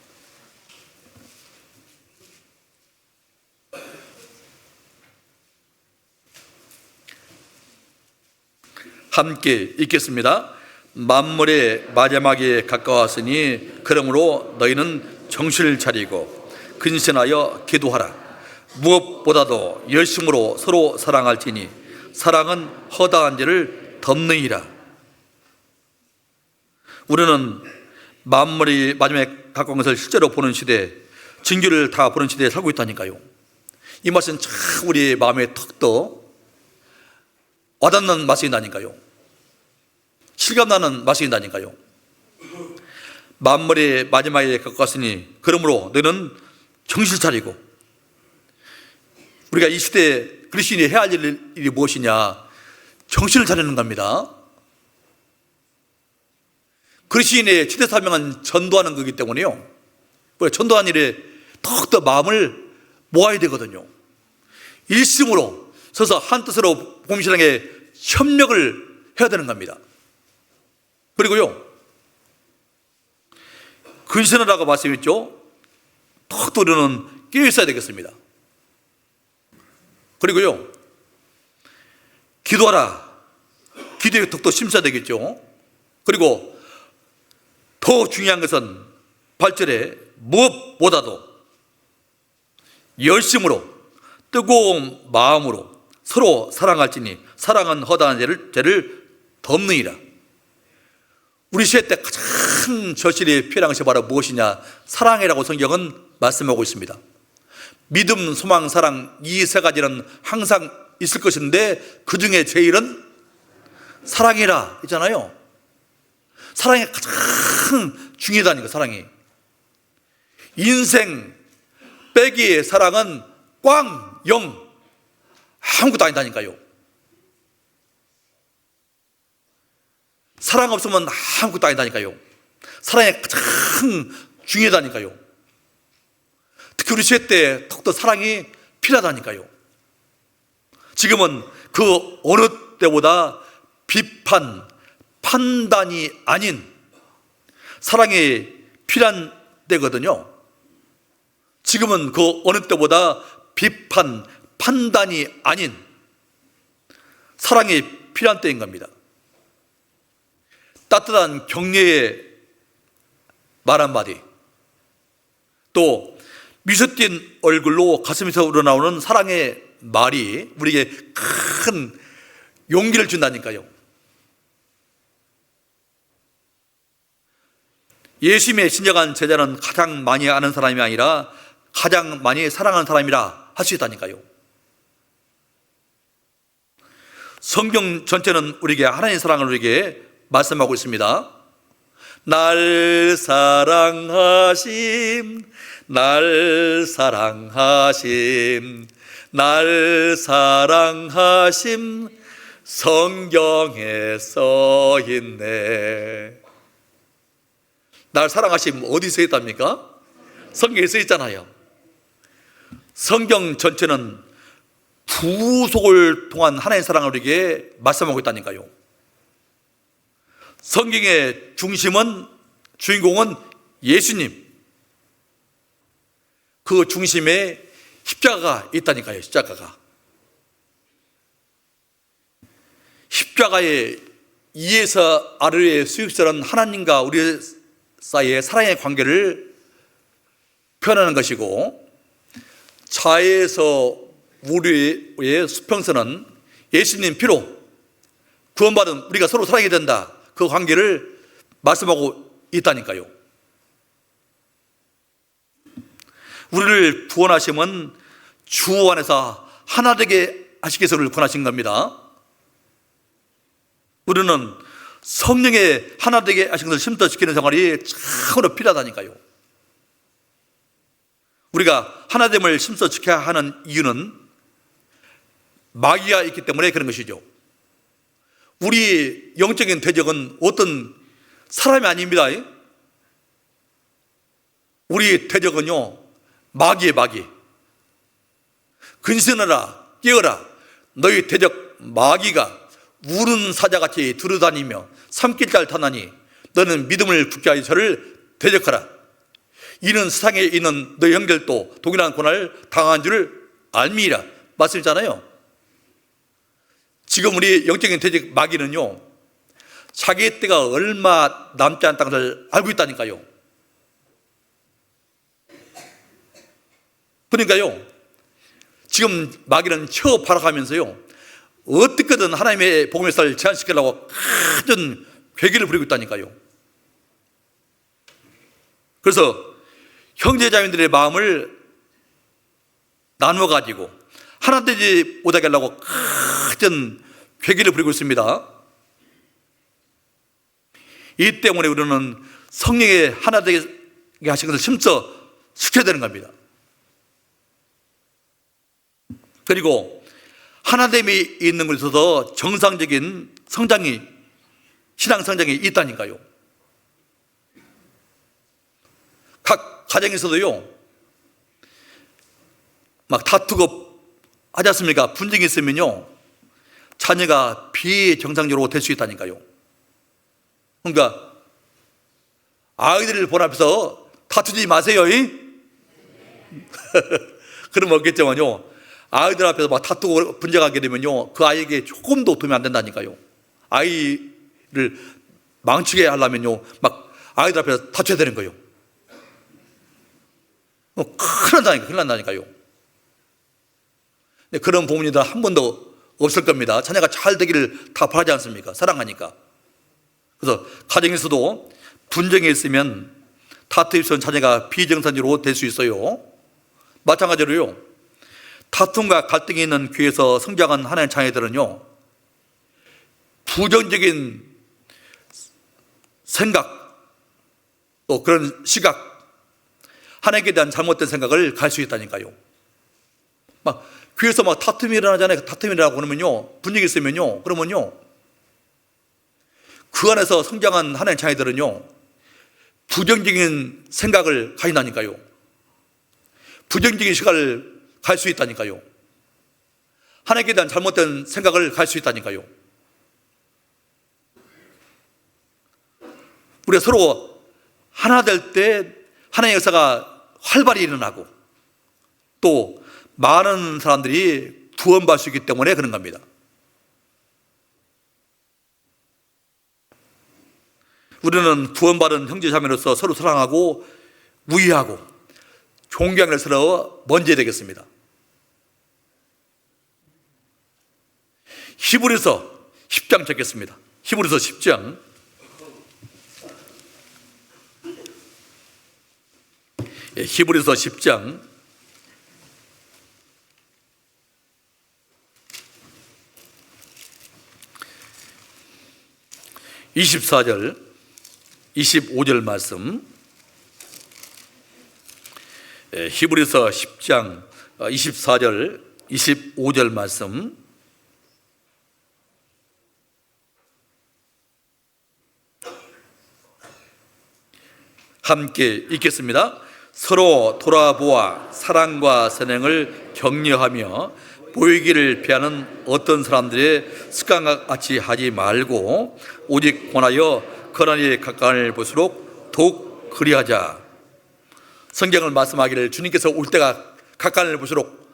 함께 읽겠습니다. 만물의 마지막에 가까웠으니 그러므로 너희는 정신을 차리고 근신하여 기도하라. 무엇보다도 열심으로 서로 사랑할지니 사랑은 허다한 죄를 덮느니라. 우리는 만물이 마지막에 가까운 것을 실제로 보는 시대, 진규를 다 보는 시대에 살고 있다니까요. 이 말씀은 참 우리 마음에 턱도 와닿는 말씀이다니까요. 실감나는 말씀이다니까요. 만물의 마지막에 가까웠으니 그러므로 너는 정신 차리고. 우리가 이 시대에 그리스도인이 해야 할 일이 무엇이냐? 정신을 차리는 겁니다. 그리스도인의 최대 사명은 전도하는 거기 때문에요, 전도하는 일에 더욱더 마음을 모아야 되거든요. 일심으로 서서 한뜻으로 복음신앙에 협력을 해야 되는 겁니다. 그리고요, 근신하라고 말씀했죠. 턱 우리는 깨어 있어야 되겠습니다. 그리고요, 기도하라. 기도의 턱도 심사해야 되겠죠. 그리고 더 중요한 것은 8절에 무엇보다도 열심으로 뜨거운 마음으로 서로 사랑할지니 사랑은 허다한 죄를 덮느니라. 우리 시대 때 가장 절실히 필요한 것이 바로 무엇이냐? 사랑이라고 성경은 말씀하고 있습니다. 믿음, 소망, 사랑, 이 세 가지는 항상 있을 것인데 그 중에 제일은 사랑이라 있잖아요. 사랑이 가장 중요하다니까. 사랑이 인생 빼기 사랑은 꽝, 영 아무것도 아니다니까요. 사랑 없으면 아무것도 아니다니까요. 사랑이 가장 중요하다니까요. 특히 우리 시대 때 더욱더 사랑이 필요하다니까요. 지금은 그 어느 때보다 비판, 판단이 아닌 사랑이 필요한 때거든요. 지금은 그 어느 때보다 비판, 판단이 아닌 사랑이 필요한 때인 겁니다. 따뜻한 격려의 말 한마디, 또 미소 띈 얼굴로 가슴에서 우러나오는 사랑의 말이 우리에게 큰 용기를 준다니까요. 예수님의 진정한 제자는 가장 많이 아는 사람이 아니라 가장 많이 사랑하는 사람이라 할 수 있다니까요. 성경 전체는 우리에게 하나님의 사랑을 우리에게 말씀하고 있습니다. 날 사랑하심, 날 사랑하심, 날 사랑하심, 성경에 써 있네. 날 사랑하심 어디 써 있답니까? 성경에 써 있잖아요. 성경 전체는 부속을 통한 하나님의 사랑을 우리에게 말씀하고 있다니까요. 성경의 중심은, 주인공은 예수님. 그 중심에 십자가가 있다니까요. 십자가의 이에서 아래의 수익선은 하나님과 우리 사이의 사랑의 관계를 표현하는 것이고, 좌에서 우리의 수평선은 예수님 피로 구원받은 우리가 서로 사랑해야 된다, 그 관계를 말씀하고 있다니까요. 우리를 구원하심은 주 안에서 하나 되게 하시기 위해서 우리를 구원하신 겁니다. 우리는 성령의 하나 되게 하신 것을 심도시키는 생활이 참으로 필요하다니까요. 우리가 하나됨을 심도시켜야 하는 이유는 마귀가 있기 때문에 그런 것이죠. 우리 영적인 대적은 어떤 사람이 아닙니다. 우리 대적은요, 마귀의 마귀. 근신하라, 깨어라. 너희 대적 마귀가 우는 사자같이 두루다니며 삼킬자를 타나니 너는 믿음을 굳게 하여 저를 대적하라. 이는 세상에 있는 너희 형들도 동일한 고난을 당한 줄을 알미라 말씀이잖아요. 지금 우리 영적인 대적 마귀는요, 자기 때가 얼마 남지 않다는 것을 알고 있다니까요. 그러니까요, 지금 마귀는 쳐발악하면서요, 어떻게든 하나님의 복음의 쌀을 제한시키려고 큰 괴기를 부리고 있다니까요. 그래서 형제자매들의 마음을 나누어가지고 하나 되지 못하게 하려고 큰 괴기를 부리고 있습니다. 이 때문에 우리는 성령의 하나 되게 하신 것을 심써 시켜야 되는 겁니다. 그리고 하나됨이 있는 곳에서도 정상적인 성장이, 신앙 성장이 있다니까요. 각 가정에서도요, 막 다투고 하지 않습니까? 분쟁이 있으면요, 자녀가 비정상적으로 될 수 있다니까요. 그러니까 아이들을 본 앞에서 다투지 마세요. 그러면 없겠지만요, 아이들 앞에서 막 다투고 분쟁하게 되면요, 그 아이에게 조금도 도움이 안 된다니까요. 아이를 망치게 하려면요, 막 아이들 앞에서 다쳐야 되는 거예요. 큰일 난다니까요. 그런 부모님들 한 번도 없을 겁니다. 자녀가 잘 되기를 다 바라지 않습니까? 사랑하니까. 그래서 가정에서도 분쟁이 있으면 다툼이 있으면 자녀가 비정상적으로 될 수 있어요. 마찬가지로요, 다툼과 갈등이 있는 교회에서 성장한 하나님의 자녀들은요, 부정적인 생각, 또 그런 시각, 하나님께 대한 잘못된 생각을 갈 수 있다니까요. 막 교회에서 막 다툼이 일어나잖아요. 다툼이라고 그러면요, 분위기 있으면요, 그러면요, 그 안에서 성장한 하나님의 자녀들은요, 부정적인 생각을 가진다니까요. 부정적인 시각을 갈 수 있다니까요. 하나님께 대한 잘못된 생각을 갈 수 있다니까요. 우리가 서로 하나 될 때 하나님의 역사가 활발히 일어나고, 또 많은 사람들이 구원받을 수 있기 때문에 그런 겁니다. 우리는 구원받은 형제자매로서 서로 사랑하고 우애하고 존경을 서로 먼저 해야 되겠습니다. 히브리서 10장 적겠습니다. 히브리서 10장 24절 25절 말씀, 히브리서 10장 24절 25절 말씀, 함께 읽겠습니다. 서로 돌아보아 사랑과 선행을 격려하며 보이기를 피하는 어떤 사람들의 습관과 같이 하지 말고 오직 권하여 거란이 가까이 볼수록 더욱 그리하자. 성경을 말씀하기를 주님께서 올 때가 가까이 볼수록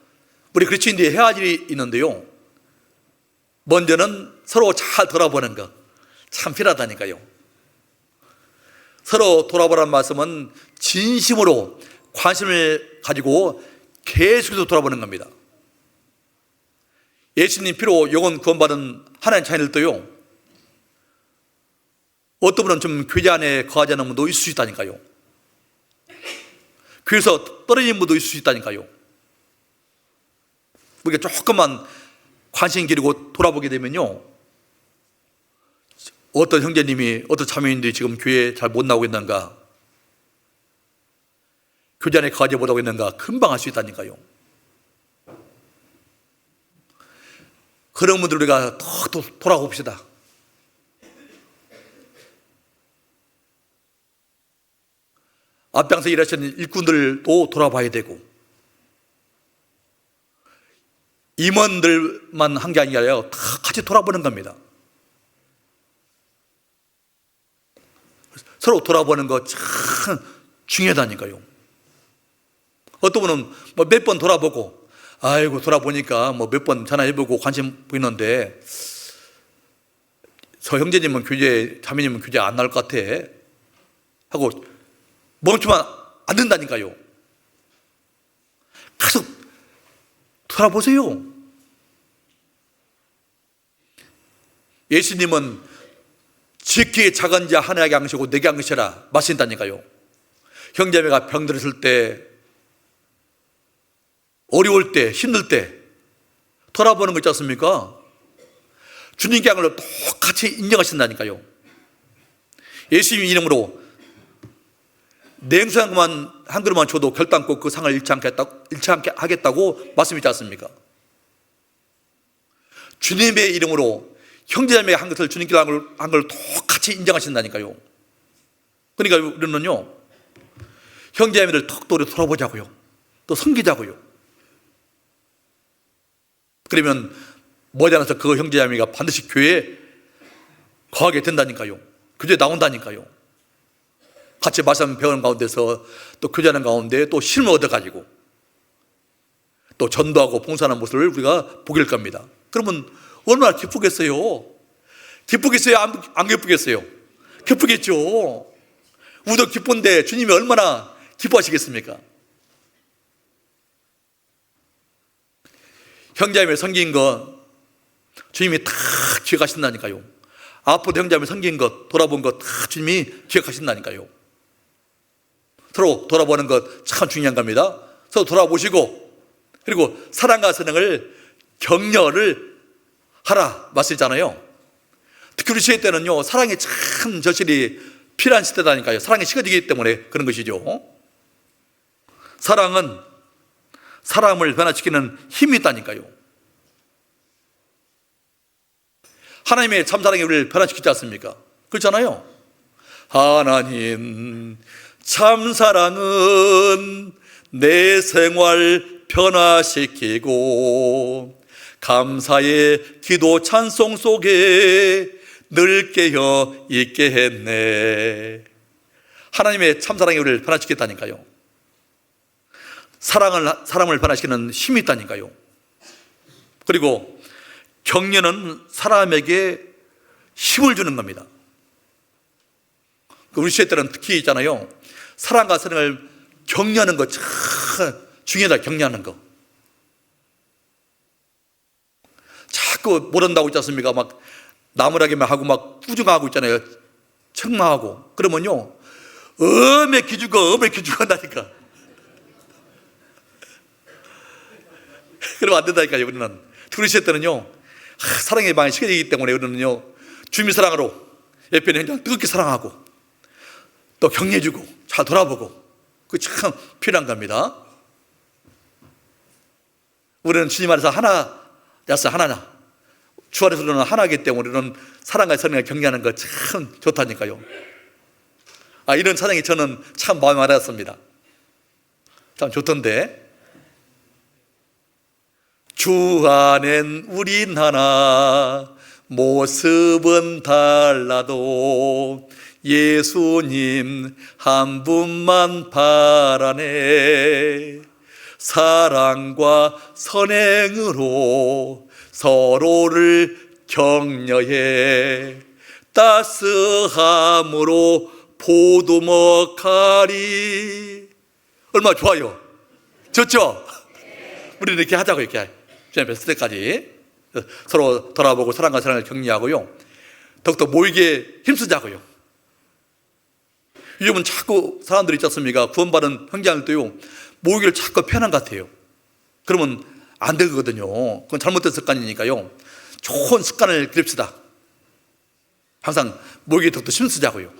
우리 그리스도인들이 해야 할 일이 있는데요, 먼저는 서로 잘 돌아보는 것 참 필요하다니까요. 서로 돌아보라는 말씀은 진심으로 관심을 가지고 계속해서 돌아보는 겁니다. 예수님 피로 영혼 구원받은 하나님 자녀들도요, 어떤 분은 좀 교제 안에 거하지 않는 분도 있을 수 있다니까요. 교회에서 떨어진 분도 있을 수 있다니까요. 우리가 조금만 관심 기르고 돌아보게 되면요, 어떤 형제님이, 어떤 자매님들이 지금 교회에 잘 못 나오고 있는가, 교제 안에 거하지 못하고 있는가 금방 알 수 있다니까요. 그런 분들 우리가 더 돌아봅시다. 앞장서 일하시는 일꾼들도 돌아봐야 되고, 임원들만 한 게 아니라 다 같이 돌아보는 겁니다. 서로 돌아보는 거 참 중요하다니까요. 어떤 분은 몇 번 돌아보고, 아이고 돌아보니까 몇 번 전화해보고 관심 보이는데 저 형제님은 교제, 자매님은 교제 안 나올 것 같아 하고 멈추면 안 된다니까요. 계속 돌아보세요. 예수님은 지극히 작은 자 하나에게 안기시고 내게 안기시라 마신다니까요. 형제매가 병들었을 때, 어려울 때, 힘들 때 돌아보는 거 있지 않습니까? 주님께 한 걸 똑같이 인정하신다니까요. 예수님 이름으로 냉수 한 그릇만 줘도 결단코 그 상을 잃지 않게 하겠다고 말씀이지 않습니까? 주님의 이름으로 형제자매가 한 것을 주님께 한 걸 똑같이 인정하신다니까요. 그러니까 우리는요, 형제자매를 턱도리 돌아보자고요. 또 섬기자고요. 그러면 머지않아서 그 형제자매가 반드시 교회에 거하게 된다니까요. 교회에 나온다니까요. 같이 말씀 배우는 가운데서 또 교제하는 가운데 또 힘을 얻어가지고 또 전도하고 봉사하는 모습을 우리가 보게 될 겁니다. 그러면 얼마나 기쁘겠어요? 기쁘겠어요? 안 기쁘겠어요? 기쁘겠죠. 우리도 기쁜데 주님이 얼마나 기뻐하시겠습니까? 형제자매 섬긴 것 주님이 다 기억하신다니까요. 아프도 형제자매 섬긴 것, 돌아본 것 다 주님이 기억하신다니까요. 서로 돌아보는 것 참 중요한 겁니다. 서로 돌아보시고, 그리고 사랑과 선행을 격려를 하라 말씀이잖아요. 특히 우리 시대 때는요, 사랑이 참 절실히 필요한 시대다니까요. 사랑이 식어지기 때문에 그런 것이죠. 사랑은 사람을 변화시키는 힘이 있다니까요. 하나님의 참사랑이 우리를 변화시키지 않습니까? 그렇잖아요. 하나님 참사랑은 내 생활 변화시키고 감사의 기도 찬송 속에 늘 깨어 있게 했네. 하나님의 참사랑이 우리를 변화시켰다니까요. 사람을 변화시키는 힘이 있다니까요. 그리고 격려는 사람에게 힘을 주는 겁니다. 우리 시대 때는 특히 있잖아요. 사랑과 사랑을 격려하는 거 참 중요하다. 격려하는 거 자꾸 못한다고 있지 않습니까? 막 나무라기만 하고 막 꾸중하고 있잖아요. 책망하고. 그러면요, 엄에 기죽어 한다니까. 그러면 안 된다니까요. 우리는 우리 시대 때는요, 사랑의 방이 식어지기 때문에 우리는요, 주님의 사랑으로 옆에 있는 형제를 뜨겁게 사랑하고 또 격려해주고 잘 돌아보고, 그게 참 필요한 겁니다. 우리는 주님 안에서 하나였어요. 하나냐. 주 안에서 우리는 하나이기 때문에 우리는 사랑과 사랑을 격려하는 거 참 좋다니까요. 이런 사랑이 저는 참 마음에 와닿았습니다. 참 좋던데. 주 안엔 우린 하나, 모습은 달라도 예수님 한 분만 바라네. 사랑과 선행으로 서로를 격려해 따스함으로 보듬어가리. 얼마나 좋아요. 좋죠? 우리는 이렇게 하자고. 이렇게 주님 뵀을 때까지 서로 돌아보고 사랑과 사랑을 격려하고요, 더욱더 모이게 힘쓰자고요. 요즘은 자꾸 사람들이 있지 않습니까? 구원받은 형제들도요, 모이기를 자꾸 편한 것 같아요. 그러면 안 되거든요. 그건 잘못된 습관이니까요. 좋은 습관을 기릅시다. 항상 모이기 더욱더 힘쓰자고요.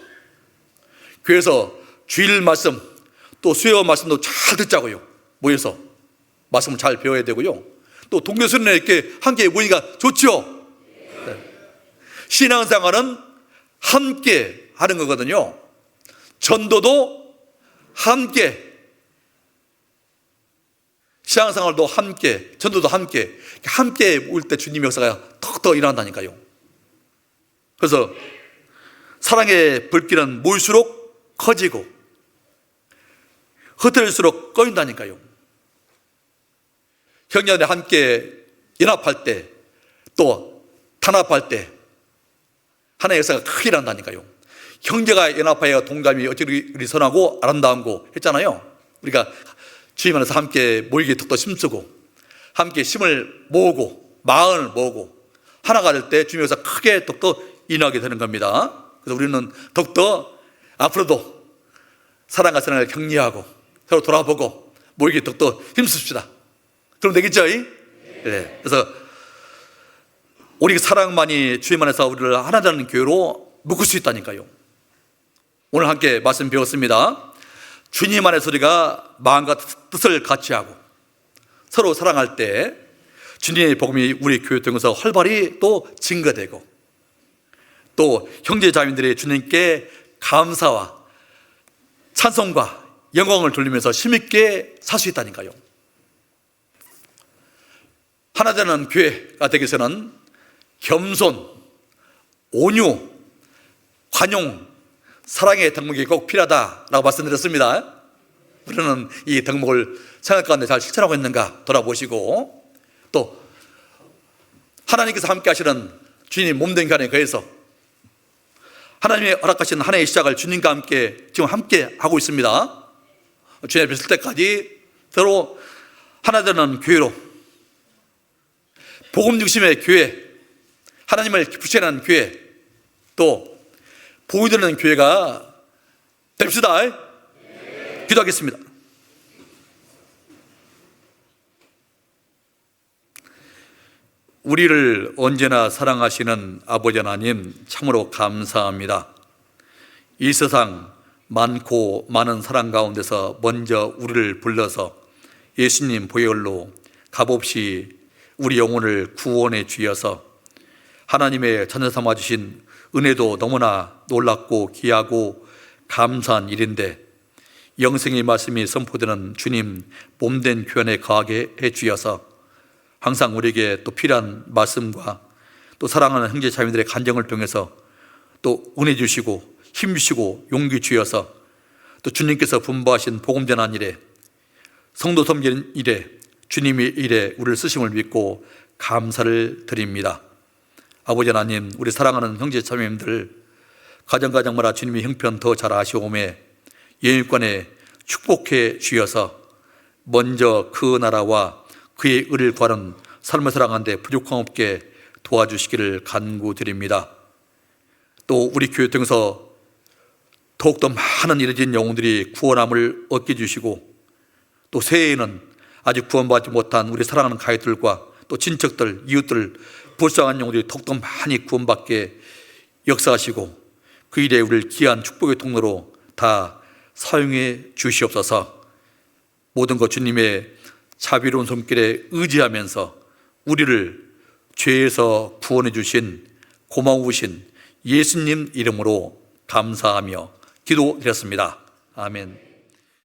교회에서 주일 말씀 또 수요 말씀도 잘 듣자고요. 모여서 말씀을 잘 배워야 되고요. 또 동료수련회 이렇게 함께 모이기가 좋죠. 네. 신앙생활은 함께 하는 거거든요. 전도도 함께, 신앙생활도 함께, 전도도 함께 모일 때 주님의 역사가 더욱더 일어난다니까요. 그래서 사랑의 불길은 모일수록 커지고 흩어질수록 꺼진다니까요. 형제들이 함께 연합할 때, 또 단합할 때 하나의 역사가 크게 일어난다니까요. 형제가 연합하여 동감이 어찌 그리 선하고 아름다운고 했잖아요. 우리가 주님 안에서 함께 모이게 더욱더 힘쓰고 함께 힘을 모으고 마음을 모으고 하나가 될 때 주님의 역사가 크게 더욱더 일어나게 되는 겁니다. 그래서 우리는 더욱더 앞으로도 사랑과 사랑을 격려하고 서로 돌아보고 모이게 더욱더 힘씁시다. 그럼 되겠죠? 네. 그래서 우리 사랑만이 주님 안에서 우리를 하나 되는 교회로 묶을 수 있다니까요. 오늘 함께 말씀 배웠습니다. 주님 안에서 우리가 마음과 뜻을 같이 하고 서로 사랑할 때 주님의 복음이 우리 교회 통해서 활발히 또 증거되고 또 형제 자매들이 주님께 감사와 찬송과 영광을 돌리면서 힘있게 살 수 있다니까요. 하나되는 교회가 되기 위해서는 겸손, 온유, 관용, 사랑의 덕목이 꼭 필요하다라고 말씀드렸습니다. 우리는 이 덕목을 생활 가운데 잘 실천하고 있는가 돌아보시고, 또 하나님께서 함께 하시는 주님 몸된 교회 거해서 하나님의 허락하신 한 해의 시작을 주님과 함께 지금 함께 하고 있습니다. 주님 뵀을 때까지 서로 하나 되는 교회로, 복음 중심의 교회, 하나님을 기쁘시게 교회, 또 복이 되는 교회가 됩시다. 네. 기도하겠습니다. 우리를 언제나 사랑하시는 아버지 하나님, 참으로 감사합니다. 이 세상 많고 많은 사랑 가운데서 먼저 우리를 불러서 예수님 보혈로 값없이 우리 영혼을 구원해 주셔서 하나님의 자녀 삼아 주신 은혜도 너무나 놀랍고 귀하고 감사한 일인데, 영생의 말씀이 선포되는 주님 몸된 교회 거하게 해 주셔서 항상 우리에게 또 필요한 말씀과 또 사랑하는 형제 자매들의 간정을 통해서 또 은혜 주시고 힘 주시고 용기 주셔서 또 주님께서 분부하신 복음 전한 일에, 성도 섬기는 일에, 주님의 일에 우리를 쓰심을 믿고 감사를 드립니다. 아버지 하나님, 우리 사랑하는 형제 자매님들 가정마다 주님의 형편 더 잘 아시오매 영육간에 축복해 주셔서 먼저 그 나라와 그의 의를 구하는 삶을 살아가는 데 부족함 없게 도와주시기를 간구드립니다. 또 우리 교회 통해서 더욱더 많은 잃어진 영혼들이 구원함을 얻게 주시고, 또 새해에는 아직 구원받지 못한 우리 사랑하는 가족들과 또 친척들, 이웃들, 불쌍한 영혼들이 더욱더 많이 구원받게 역사하시고 그 일에 우리를 귀한 축복의 통로로 다 사용해 주시옵소서. 모든 것 주님의 자비로운 손길에 의지하면서 우리를 죄에서 구원해 주신 고마우신 예수님 이름으로 감사하며 기도드렸습니다. 아멘.